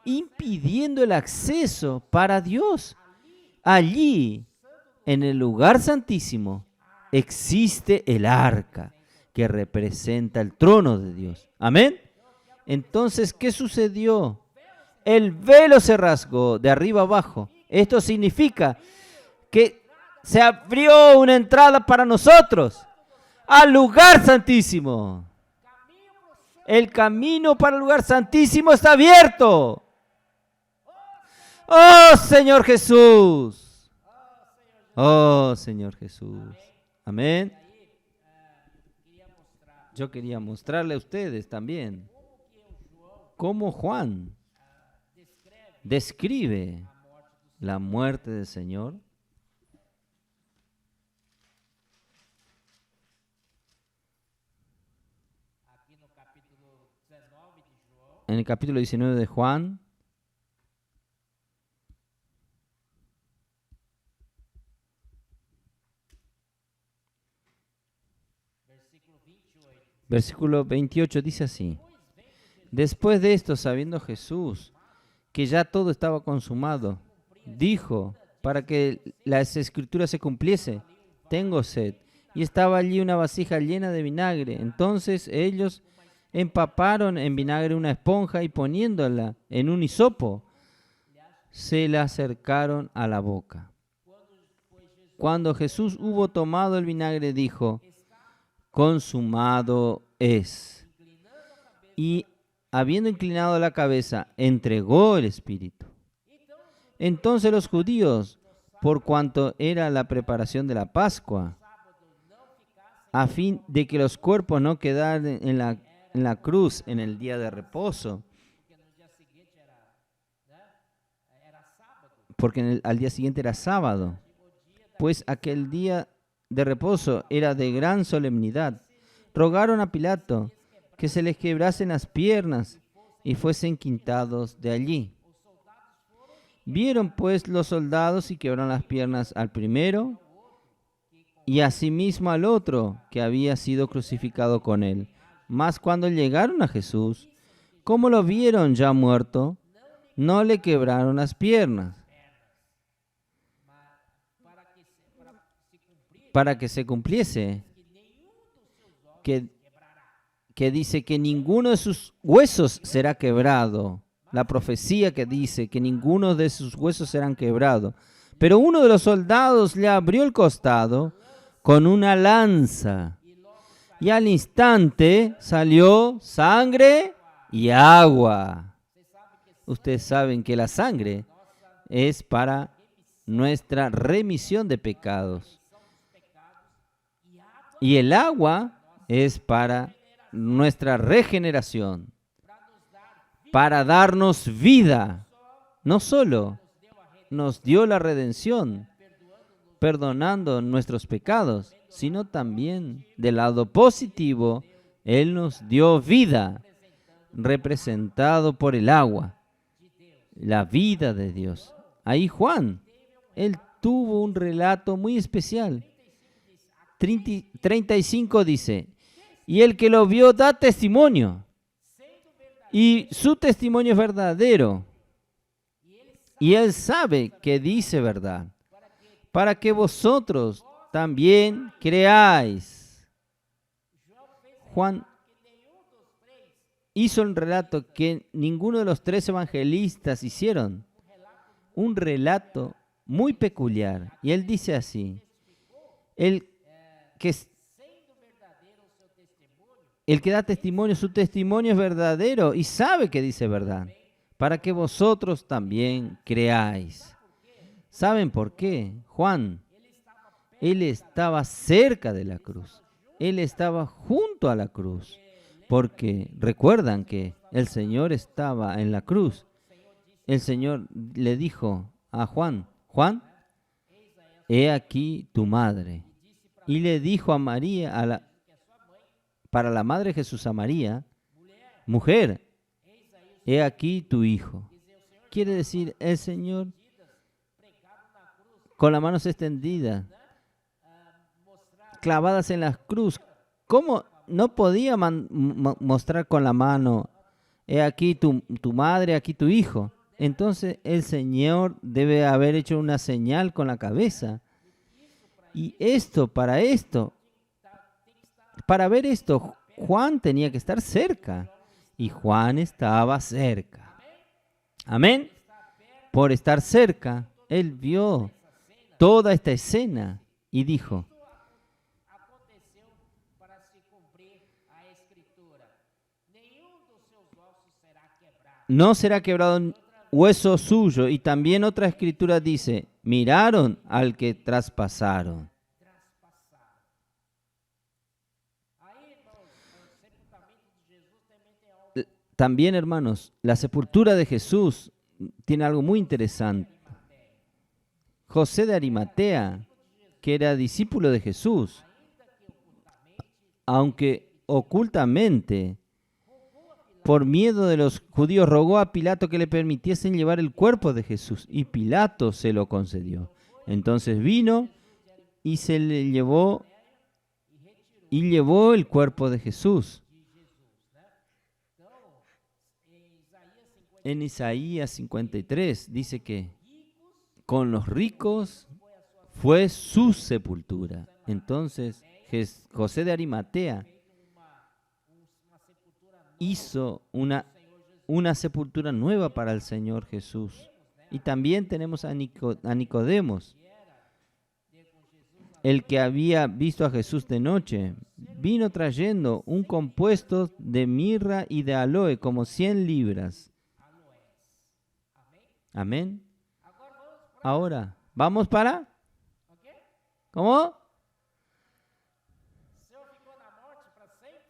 impidiendo el acceso para Dios. Allí, en el lugar santísimo, existe el arca que representa el trono de Dios. Amén. Entonces, ¿qué sucedió? El velo se rasgó de arriba abajo. Esto significa que se abrió una entrada para nosotros al lugar santísimo. El camino para el lugar santísimo está abierto. ¡Oh, Señor Jesús! ¡Oh, Señor Jesús! Amén. Yo quería mostrarle a ustedes también cómo Juan describe la muerte del Señor. En el capítulo 19 de Juan, Versículo 28 dice así: después de esto, sabiendo Jesús que ya todo estaba consumado, dijo, para que las escrituras se cumpliese: tengo sed. Y estaba allí una vasija llena de vinagre. Entonces ellos empaparon en vinagre una esponja y poniéndola en un hisopo, se la acercaron a la boca. Cuando Jesús hubo tomado el vinagre, dijo: consumado es. Y habiendo inclinado la cabeza, entregó el espíritu. Entonces los judíos, por cuanto era la preparación de la Pascua, a fin de que los cuerpos no quedaran en la cruz en el día de reposo, porque al día siguiente era sábado, pues aquel día de reposo era de gran solemnidad, rogaron a Pilato que se les quebrasen las piernas y fuesen quitados de allí. Vieron pues los soldados y quebraron las piernas al primero y asimismo al otro que había sido crucificado con él. Mas cuando llegaron a Jesús, como lo vieron ya muerto, no le quebraron las piernas, para que se cumpliese que dice que ninguno de sus huesos será quebrado. La profecía que dice que ninguno de sus huesos serán quebrados. Pero uno de los soldados le abrió el costado con una lanza, y al instante salió sangre y agua. Ustedes saben que la sangre es para nuestra remisión de pecados, y el agua es para nuestra regeneración, para darnos vida. No solo nos dio la redención, perdonando nuestros pecados, sino también del lado positivo, Él nos dio vida, representado por el agua, la vida de Dios. Ahí Juan, él tuvo un relato muy especial. 35 dice: y el que lo vio da testimonio, y su testimonio es verdadero, y él sabe que dice verdad, para que vosotros también creáis. Juan hizo un relato que ninguno de los 3 evangelistas hicieron, un relato muy peculiar, y él dice así: el que da testimonio, su testimonio es verdadero y sabe que dice verdad, para que vosotros también creáis. ¿Saben por qué? Juan, él estaba cerca de la cruz, él estaba junto a la cruz, porque recuerdan que el Señor estaba en la cruz. El Señor le dijo a Juan: Juan, he aquí tu madre. Y le dijo a María, para la madre de Jesús, a María: mujer, he aquí tu hijo. Quiere decir, el Señor, con las manos extendidas, clavadas en la cruz, ¿cómo no podía mostrar con la mano: he aquí tu madre, aquí tu hijo? Entonces el Señor debe haber hecho una señal con la cabeza. Y para ver esto, Juan tenía que estar cerca. Y Juan estaba cerca. Amén. Por estar cerca, él vio toda esta escena y dijo: no será quebrado hueso suyo. Y también otra escritura dice: miraron al que traspasaron. También, hermanos, la sepultura de Jesús tiene algo muy interesante. José de Arimatea, que era discípulo de Jesús, aunque ocultamente, por miedo de los judíos, rogó a Pilato que le permitiesen llevar el cuerpo de Jesús, y Pilato se lo concedió. Entonces vino y se le llevó el cuerpo de Jesús. En Isaías 53 dice que con los ricos fue su sepultura. Entonces José de Arimatea hizo una sepultura nueva para el Señor Jesús. Y también tenemos a Nicodemos, el que había visto a Jesús de noche. Vino trayendo un compuesto de mirra y de aloe, como 100 libras. Amén. Ahora, ¿vamos para? ¿Cómo?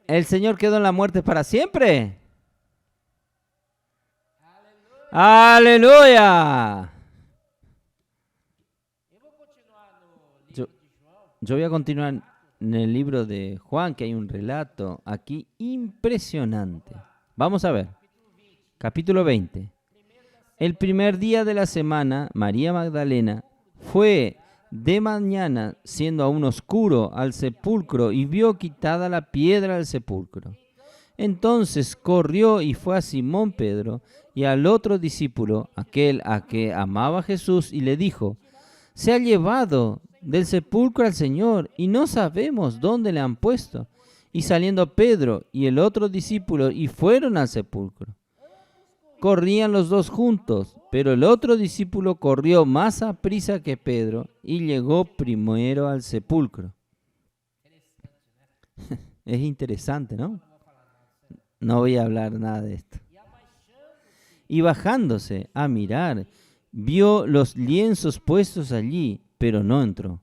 ¿El Señor quedó en la muerte para siempre? ¡Aleluya! Yo voy a continuar en el libro de Juan, que hay un relato aquí impresionante. Vamos a ver. Capítulo 20. El primer día de la semana, María Magdalena fue de mañana, siendo aún oscuro, al sepulcro y vio quitada la piedra del sepulcro. Entonces corrió y fue a Simón Pedro y al otro discípulo, aquel a que amaba Jesús, y le dijo: se ha llevado del sepulcro al Señor y no sabemos dónde le han puesto. Y saliendo Pedro y el otro discípulo y fueron al sepulcro. Corrían los dos juntos, pero el otro discípulo corrió más aprisa que Pedro y llegó primero al sepulcro. Es interesante, ¿no? No voy a hablar nada de esto. Y bajándose a mirar, vio los lienzos puestos allí, pero no entró.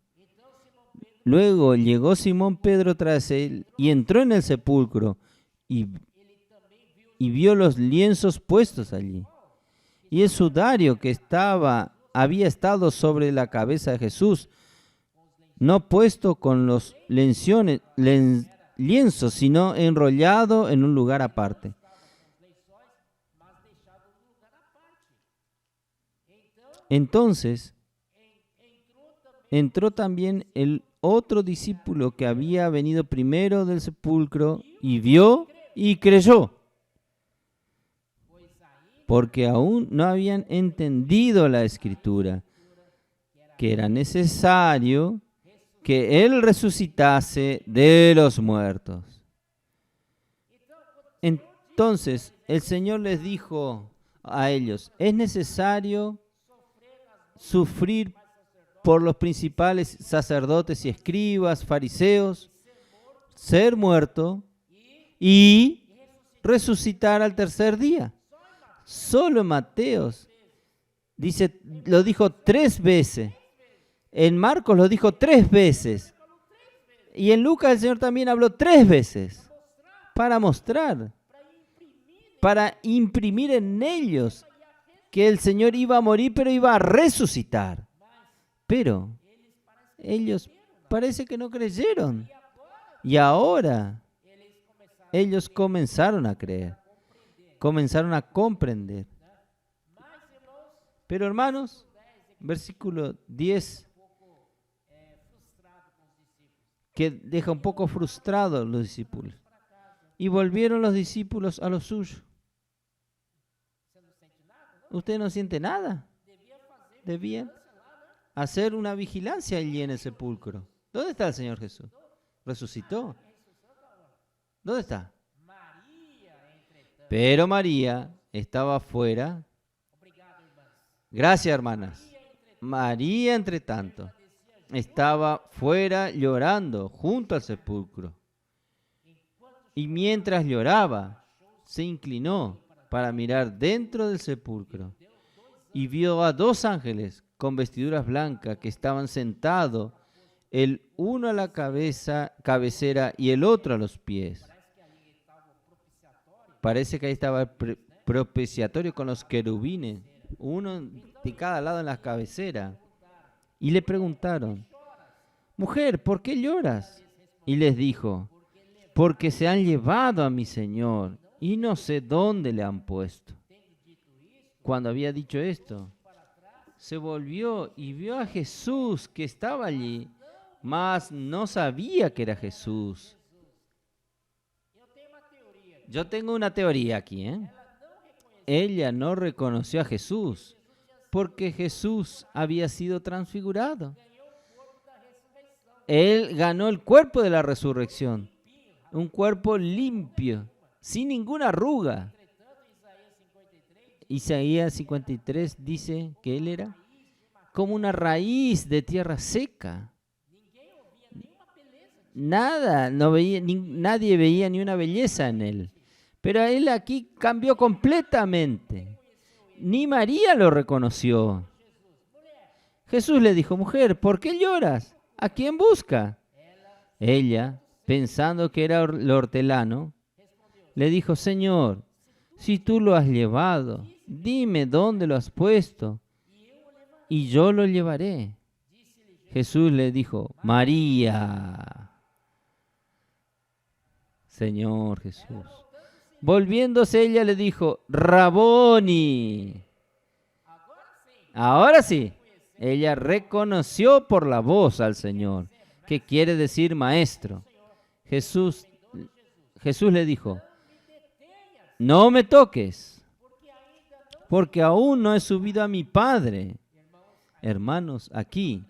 Luego llegó Simón Pedro tras él y entró en el sepulcro y vio los lienzos puestos allí. Y el sudario que había estado sobre la cabeza de Jesús, no puesto con los lienzos, sino enrollado en un lugar aparte. Entonces entró también el otro discípulo que había venido primero del sepulcro y vio y creyó, porque aún no habían entendido la Escritura, que era necesario que Él resucitase de los muertos. Entonces el Señor les dijo a ellos: es necesario sufrir por los principales sacerdotes y escribas, fariseos, ser muerto y resucitar al tercer día. Solo en Mateos lo dijo 3 veces. En Marcos lo dijo 3 veces. Y en Lucas el Señor también habló 3 veces. Para mostrar, para imprimir en ellos que el Señor iba a morir, pero iba a resucitar. Pero ellos parece que no creyeron. Y ahora ellos comenzaron a creer. Comenzaron a comprender. Pero hermanos, versículo 10, que deja un poco frustrados los discípulos. Y volvieron los discípulos a lo suyo. ¿Usted no siente nada? Debían hacer una vigilancia allí en el sepulcro. ¿Dónde está el Señor Jesús? ¿Resucitó? ¿Dónde está? Pero María estaba afuera. Gracias, hermanas. María, entre tanto, estaba fuera llorando junto al sepulcro. Y mientras lloraba, se inclinó para mirar dentro del sepulcro y vio a 2 ángeles con vestiduras blancas que estaban sentados, el uno a la cabecera y el otro a los pies. Parece que ahí estaba el propiciatorio con los querubines, uno de cada lado en la cabecera. Y le preguntaron: mujer, ¿por qué lloras? Y les dijo: porque se han llevado a mi Señor y no sé dónde le han puesto. Cuando había dicho esto, se volvió y vio a Jesús que estaba allí, mas no sabía que era Jesús. Yo tengo una teoría aquí, ella no reconoció a Jesús porque Jesús había sido transfigurado. Él ganó el cuerpo de la resurrección, un cuerpo limpio, sin ninguna arruga. Isaías 53 dice que él era como una raíz de tierra seca. Nadie veía ni una belleza en él. Pero él aquí cambió completamente. Ni María lo reconoció. Jesús le dijo: mujer, ¿por qué lloras? ¿A quién busca? Ella, pensando que era el hortelano, le dijo: Señor, si tú lo has llevado, dime dónde lo has puesto y yo lo llevaré. Jesús le dijo: María. Señor Jesús. Volviéndose ella le dijo: Raboni. Ahora sí, ella reconoció por la voz al Señor, que quiere decir maestro. Jesús le dijo: no me toques, porque aún no he subido a mi Padre. Hermanos, aquí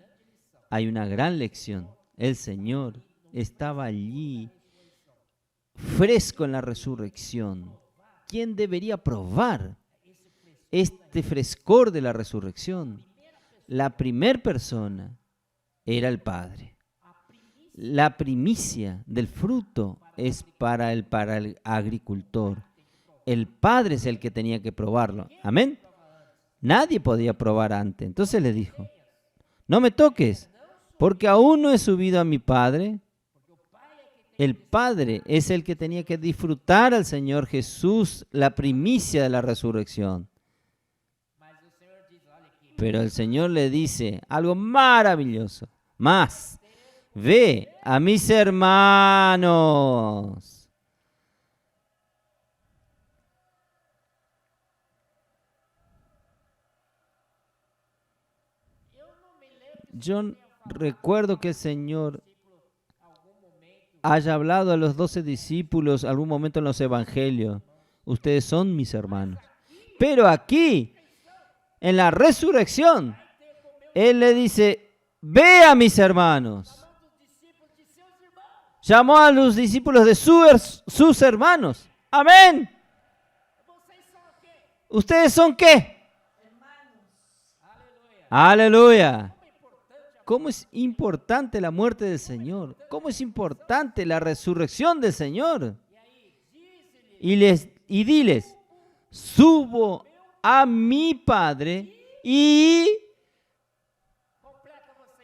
hay una gran lección. El Señor estaba allí, fresco en la resurrección. ¿Quién debería probar este frescor de la resurrección? La primer persona era el Padre. La primicia del fruto es para el agricultor. El Padre es el que tenía que probarlo. Amén. Nadie podía probar antes. Entonces le dijo: no me toques, porque aún no he subido a mi Padre. El Padre es el que tenía que disfrutar al Señor Jesús, la primicia de la resurrección. Pero el Señor le dice algo maravilloso. Más, ve a mis hermanos. Yo recuerdo que el Señor haya hablado a los 12 discípulos algún momento en los evangelios: ustedes son mis hermanos. Pero aquí, en la resurrección, Él le dice: ve a mis hermanos. Llamó a los discípulos de sus hermanos. Amén. ¿Ustedes son qué? Aleluya. ¿Cómo es importante la muerte del Señor? ¿Cómo es importante la resurrección del Señor? Y diles: subo a mi Padre y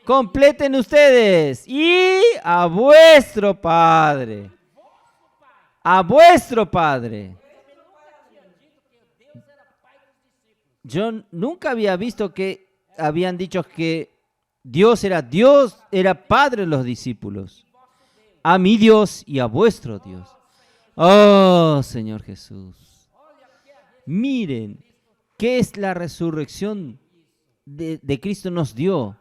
completen ustedes, y a vuestro Padre. A vuestro Padre. Yo nunca había visto que habían dicho que Dios, era Padre de los discípulos. A mi Dios y a vuestro Dios. Oh, Señor Jesús. Miren, ¿qué es la resurrección de Cristo? Nos dio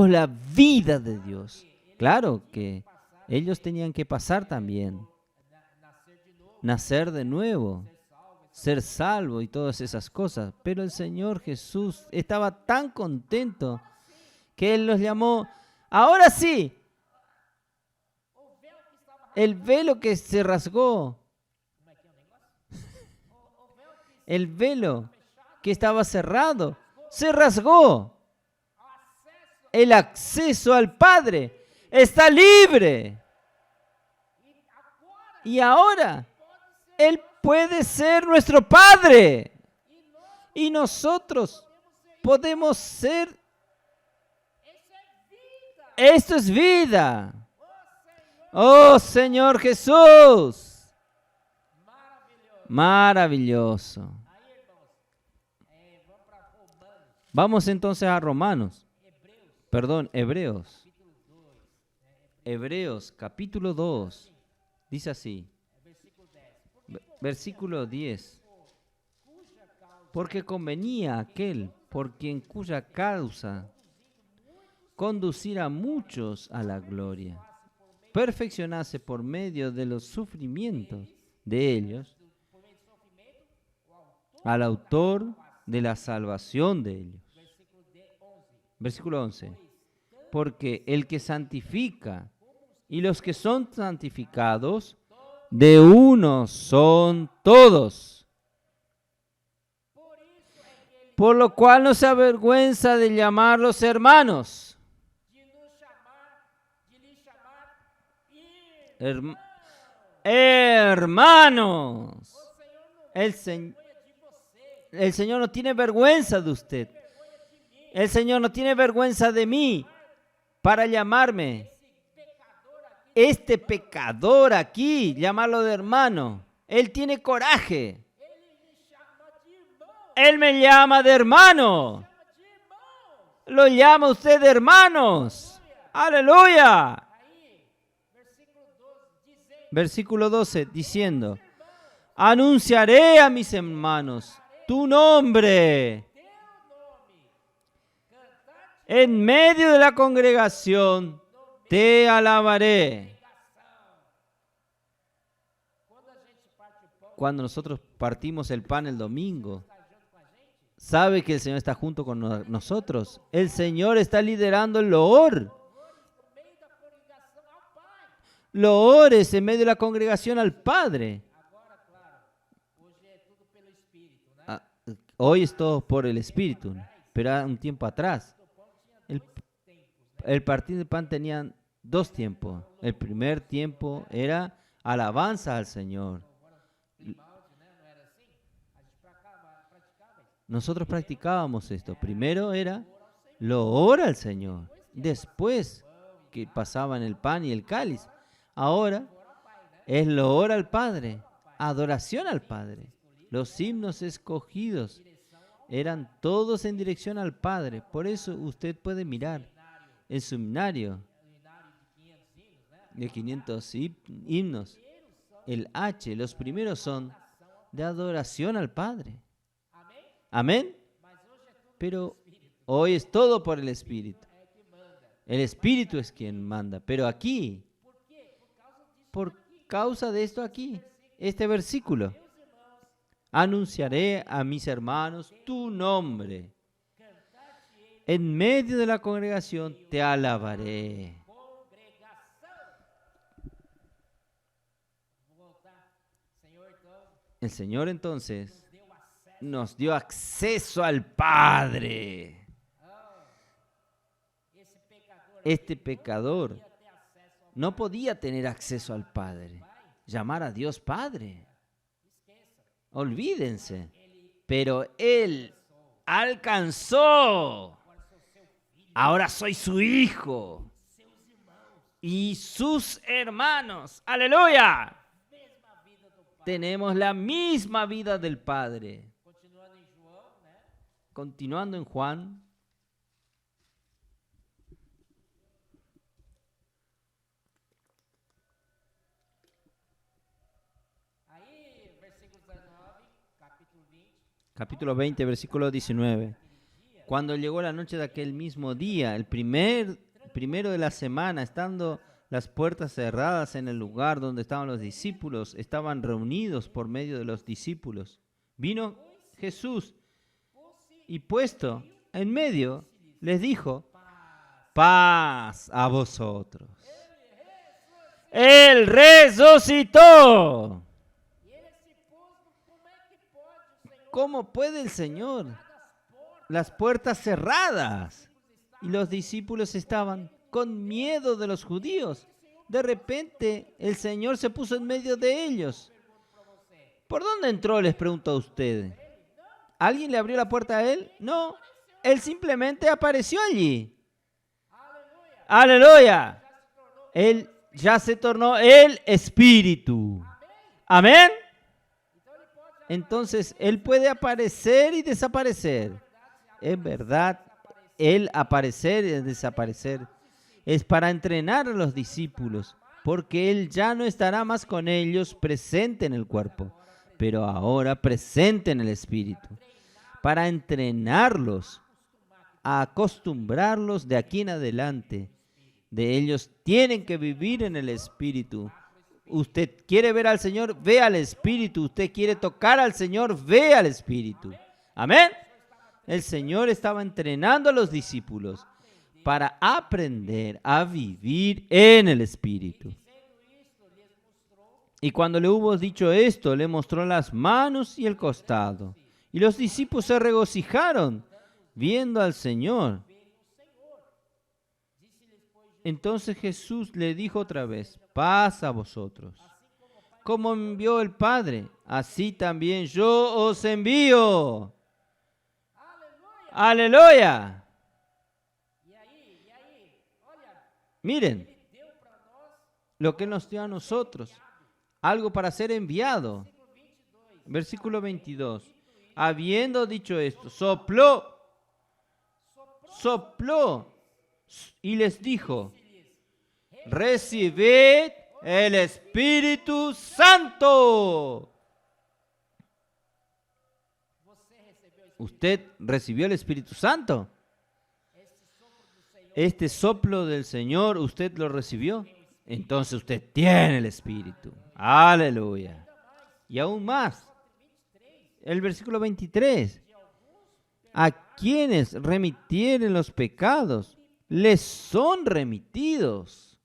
la vida de Dios. Claro que ellos tenían que pasar también. Nacer de nuevo. Ser salvo y todas esas cosas. Pero el Señor Jesús estaba tan contento que Él los llamó: ahora sí, el velo que se rasgó, el velo que estaba cerrado, se rasgó. El acceso al Padre está libre. Y ahora Él puede ser nuestro Padre. Y nosotros podemos ser. Esto es vida. Oh, Señor Jesús. Maravilloso. Vamos entonces a Hebreos. Hebreos capítulo 2. Dice así. Versículo 10. Porque convenía aquel por cuya causa conducir a muchos a la gloria, perfeccionarse por medio de los sufrimientos de ellos, al autor de la salvación de ellos. Versículo 11. Porque el que santifica y los que son santificados, de uno son todos. Por lo cual no se avergüenza de llamarlos hermanos. Hermanos. El Señor no tiene vergüenza de usted. El Señor no tiene vergüenza de mí para llamarme. Este pecador aquí, llamarlo de hermano. Él tiene coraje. Él me llama de hermano. Lo llama usted de hermanos. Aleluya. Versículo 12, diciendo: anunciaré a mis hermanos tu nombre. En medio de la congregación te alabaré. Cuando nosotros partimos el pan el domingo, ¿sabe que el Señor está junto con nosotros? El Señor está liderando el loor. Loores en medio de la congregación al Padre. Hoy es todo por el Espíritu, pero un tiempo atrás, el partir del pan tenía dos tiempos. El primer tiempo era alabanza al Señor. Nosotros practicábamos esto. Primero era loor al Señor. Después que pasaban el pan y el cáliz. Ahora es loor al Padre, adoración al Padre. Los himnos escogidos eran todos en dirección al Padre. Por eso usted puede mirar el seminario de 500 himnos. El H, los primeros son de adoración al Padre. Amén. Pero hoy es todo por el Espíritu. El Espíritu es quien manda. Pero aquí, por causa de esto aquí, este versículo: anunciaré a mis hermanos tu nombre. En medio de la congregación te alabaré. El Señor entonces nos dio acceso al Padre. Este pecador no podía tener acceso al Padre, llamar a Dios Padre. Olvídense. Pero Él alcanzó. Ahora soy su hijo. Y sus hermanos. ¡Aleluya! Tenemos la misma vida del Padre. Continuando en Juan. Capítulo 20, versículo 19. Cuando llegó la noche de aquel mismo día, el primero de la semana, estando las puertas cerradas en el lugar donde estaban los discípulos, estaban reunidos por medio de los discípulos. Vino Jesús y puesto en medio les dijo: paz a vosotros. Él resucitó. ¿Cómo puede el Señor? Las puertas cerradas. Y los discípulos estaban con miedo de los judíos. De repente el Señor se puso en medio de ellos. ¿Por dónde entró? Les pregunto a ustedes. ¿Alguien le abrió la puerta a él? No. Él simplemente apareció allí. ¡Aleluya! Él ya se tornó el Espíritu. Amén. Entonces, Él puede aparecer y desaparecer. En verdad, Él aparecer y desaparecer es para entrenar a los discípulos, porque Él ya no estará más con ellos presente en el cuerpo, pero ahora presente en el Espíritu, para entrenarlos, a acostumbrarlos de aquí en adelante. De ellos tienen que vivir en el Espíritu. Usted quiere ver al Señor, ve al Espíritu. Usted quiere tocar al Señor, ve al Espíritu. Amén. El Señor estaba entrenando a los discípulos para aprender a vivir en el Espíritu. Y cuando le hubo dicho esto, le mostró las manos y el costado. Y los discípulos se regocijaron viendo al Señor. Entonces Jesús le dijo otra vez: paz a vosotros. Como me envió el Padre, así también yo os envío. ¡Aleluya! Miren lo que nos dio a nosotros. Algo para ser enviado. Versículo 22. Habiendo dicho esto, sopló y les dijo: recibid el Espíritu Santo. ¿Usted recibió el Espíritu Santo? Este soplo del Señor, ¿usted lo recibió? Entonces usted tiene el Espíritu. Aleluya. Y aún más, el versículo 23. A quienes remitieren los pecados, les son remitidos.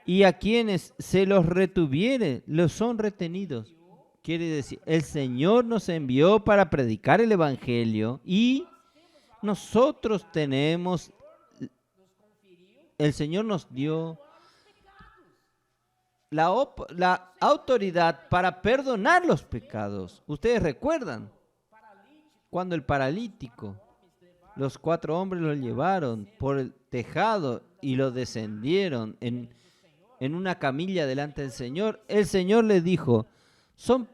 Y a quienes se los retuviere, los son retenidos. Quiere decir, el Señor nos envió para predicar el Evangelio y nosotros tenemos, el Señor nos dio la autoridad para perdonar los pecados. Ustedes recuerdan cuando el paralítico, los 4 hombres lo llevaron por el tejado y lo descendieron en una camilla delante del Señor. El Señor le dijo: son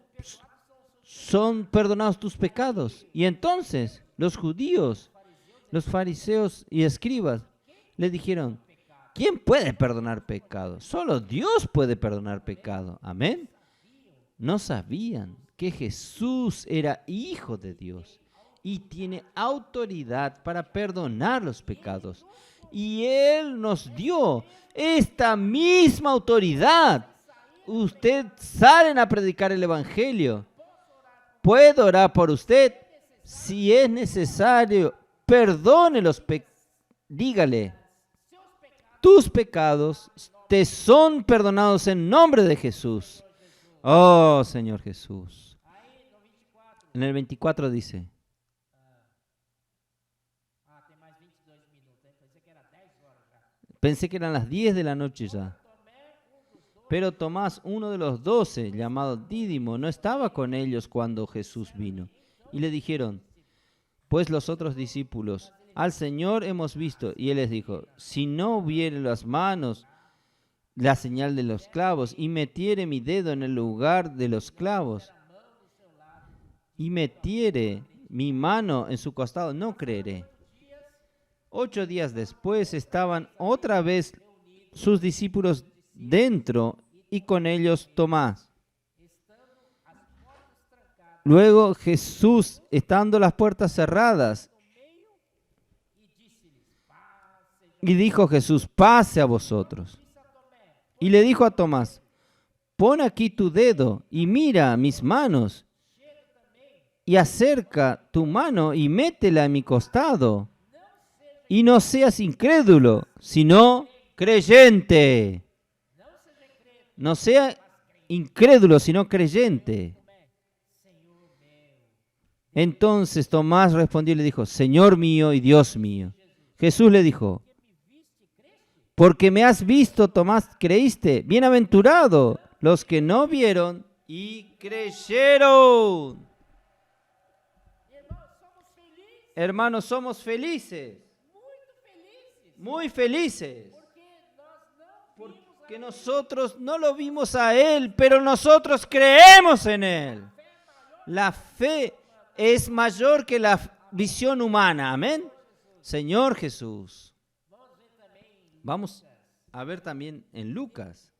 perdonados tus pecados. Y entonces los judíos, los fariseos y escribas le dijeron: ¿quién puede perdonar pecados? Solo Dios puede perdonar pecado. Amén. No sabían que Jesús era Hijo de Dios y tiene autoridad para perdonar los pecados. Y Él nos dio esta misma autoridad. Usted salen a predicar el Evangelio. Puedo orar por usted. Si es necesario, perdone los pecados. Dígale: tus pecados te son perdonados en nombre de Jesús. Oh, Señor Jesús. En el 24 dice: pensé que eran las 10 de la noche ya. Pero Tomás, uno de los 12, llamado Dídimo, no estaba con ellos cuando Jesús vino. Y le dijeron, pues los otros discípulos: al Señor hemos visto. Y él les dijo: si no hubiere las manos la señal de los clavos, y metiere mi dedo en el lugar de los clavos, y metiere mi mano en su costado, no creeré. 8 días después estaban otra vez sus discípulos dentro, y con ellos Tomás. Luego Jesús, estando las puertas cerradas, y dijo Jesús: pase a vosotros. Y le dijo a Tomás: pon aquí tu dedo y mira mis manos, y acerca tu mano y métela en mi costado, y no seas incrédulo, sino creyente. No sea incrédulo, sino creyente. Entonces Tomás respondió y le dijo: Señor mío y Dios mío. Jesús le dijo: porque me has visto, Tomás, creíste. Bienaventurado los que no vieron y creyeron. Hermanos, somos felices. Muy felices. Porque nosotros no lo vimos a Él, pero nosotros creemos en Él. La fe es mayor que la visión humana. Amén. Señor Jesús. Vamos a ver también en Lucas.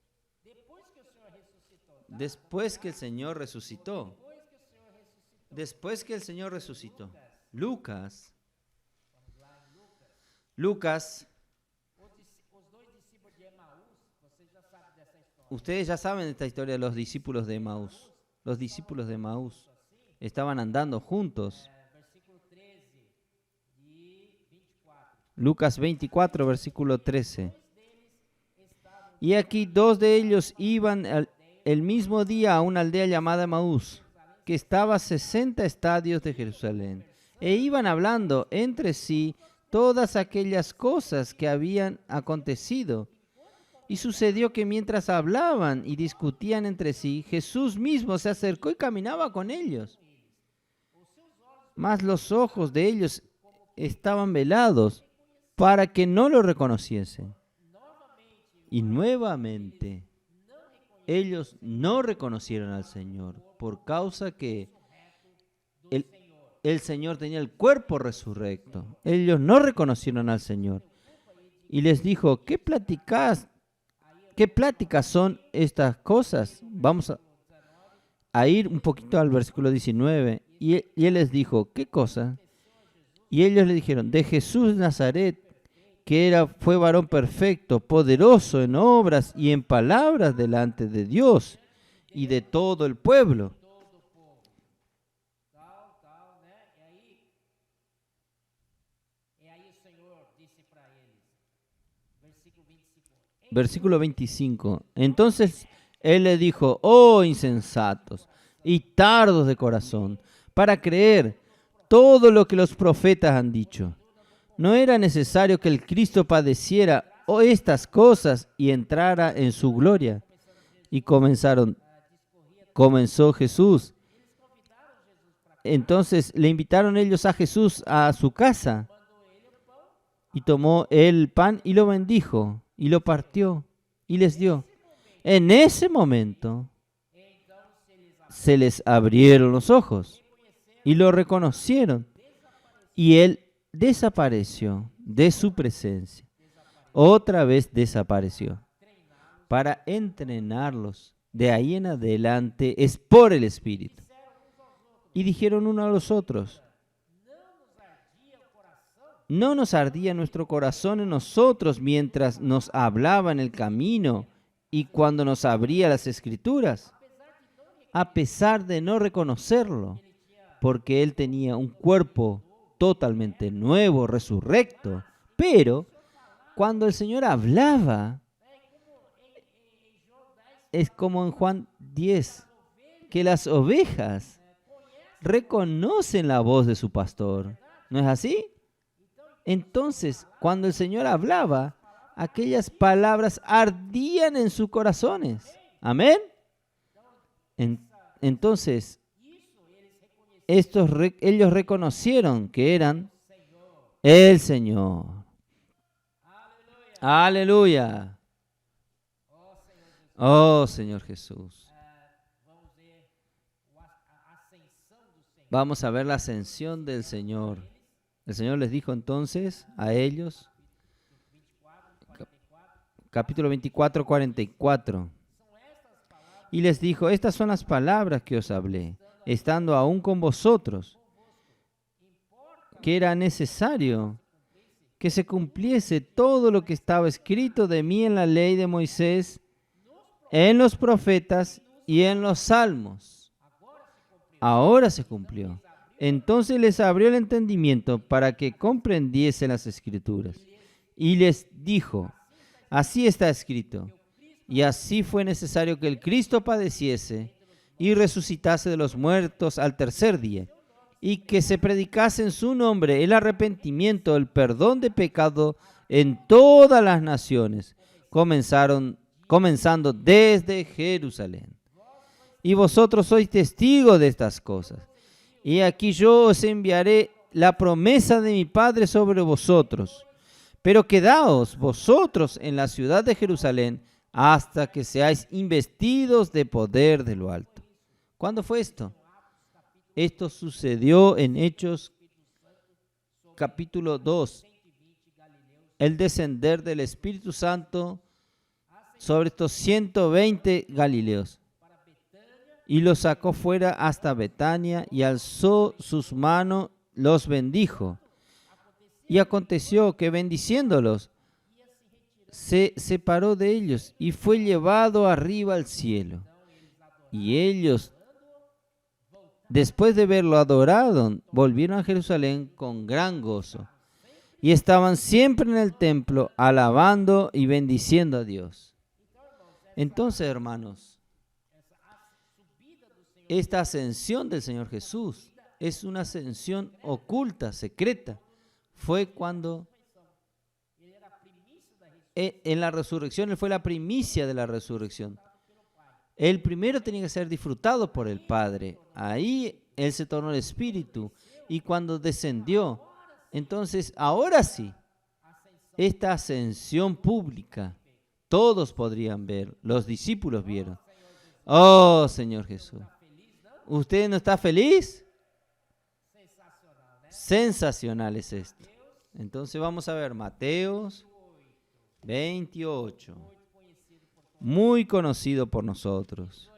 Después que el Señor resucitó. Lucas. Ustedes ya saben esta historia de los discípulos de Emaús. Los discípulos de Emaús estaban andando juntos. Lucas 24, versículo 13. Y aquí 2 de ellos iban el mismo día a una aldea llamada Emaús, que estaba a 60 estadios de Jerusalén, e iban hablando entre sí todas aquellas cosas que habían acontecido. Y sucedió que mientras hablaban y discutían entre sí, Jesús mismo se acercó y caminaba con ellos. Mas los ojos de ellos estaban velados para que no lo reconociesen. Y nuevamente ellos no reconocieron al Señor, por causa que el Señor tenía el cuerpo resurrecto. Ellos no reconocieron al Señor. Y les dijo, ¿qué pláticas son estas cosas? Vamos a ir un poquito al versículo 19. Y él les dijo, ¿qué cosa? Y ellos le dijeron, de Jesús de Nazaret, que fue varón perfecto, poderoso en obras y en palabras delante de Dios y de todo el pueblo. Versículo 25. Entonces él le dijo, oh insensatos y tardos de corazón, para creer todo lo que los profetas han dicho. ¿No era necesario que el Cristo padeciera estas cosas y entrara en su gloria? Y comenzó Jesús. Entonces le invitaron ellos a Jesús a su casa. Y tomó el pan y lo bendijo, y lo partió, y les dio. En ese momento se les abrieron los ojos, y lo reconocieron. Y él desapareció de su presencia. Otra vez desapareció. Para entrenarlos de ahí en adelante es por el Espíritu. Y dijeron uno a los otros, ¿no nos ardía nuestro corazón en nosotros mientras nos hablaba en el camino y cuando nos abría las Escrituras? A pesar de no reconocerlo, porque él tenía un cuerpo totalmente nuevo, resurrecto. Pero cuando el Señor hablaba, es como en Juan 10, que las ovejas reconocen la voz de su pastor. ¿No es así? Entonces, cuando el Señor hablaba, aquellas palabras ardían en sus corazones. ¿Amén? Entonces, ellos reconocieron que eran el Señor. Aleluya. Oh Señor Jesús. Vamos a ver la ascensión del Señor. El Señor les dijo entonces a ellos, capítulo 24, 44. Y les dijo, estas son las palabras que os hablé, estando aún con vosotros, que era necesario que se cumpliese todo lo que estaba escrito de mí en la ley de Moisés, en los profetas y en los salmos. Ahora se cumplió. Entonces les abrió el entendimiento para que comprendiesen las Escrituras. Y les dijo, así está escrito, y así fue necesario que el Cristo padeciese y resucitase de los muertos al tercer día, y que se predicase en su nombre el arrepentimiento, el perdón de pecado en todas las naciones, comenzando desde Jerusalén. Y vosotros sois testigos de estas cosas. Y aquí yo os enviaré la promesa de mi Padre sobre vosotros. Pero quedaos vosotros en la ciudad de Jerusalén hasta que seáis investidos de poder de lo alto. ¿Cuándo fue esto? Esto sucedió en Hechos capítulo 2. El descender del Espíritu Santo sobre estos 120 galileos. Y los sacó fuera hasta Betania y alzó sus manos, los bendijo. Y aconteció que bendiciéndolos, se separó de ellos y fue llevado arriba al cielo. Y ellos, después de verlo adorado, volvieron a Jerusalén con gran gozo. Y estaban siempre en el templo, alabando y bendiciendo a Dios. Entonces, hermanos, esta ascensión del Señor Jesús es una ascensión oculta, secreta. Fue cuando en la resurrección, Él fue la primicia de la resurrección. El primero tenía que ser disfrutado por el Padre. Ahí Él se tornó el Espíritu. Y cuando descendió, entonces ahora sí, esta ascensión pública, todos podrían ver, los discípulos vieron. Oh, Señor Jesús, ¿usted no está feliz? Sensacional es esto. Entonces vamos a ver Mateos 28, muy conocido por nosotros.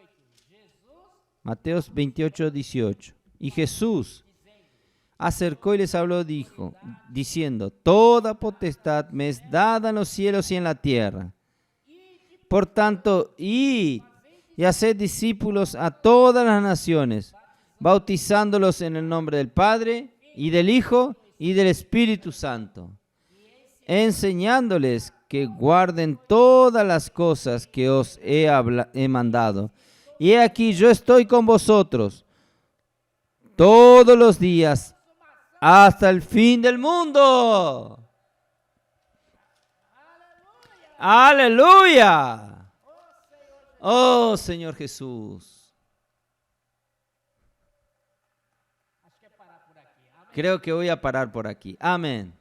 Mateos 28, 18. Y Jesús acercó y les habló, diciendo: toda potestad me es dada en los cielos y en la tierra. Por tanto, id y haced discípulos a todas las naciones, bautizándolos en el nombre del Padre, y del Hijo, y del Espíritu Santo, enseñándoles que guarden todas las cosas que os he mandado. Y he aquí, yo estoy con vosotros todos los días hasta el fin del mundo. ¡Aleluya! Oh, Señor Jesús. Creo que voy a parar por aquí. Amén.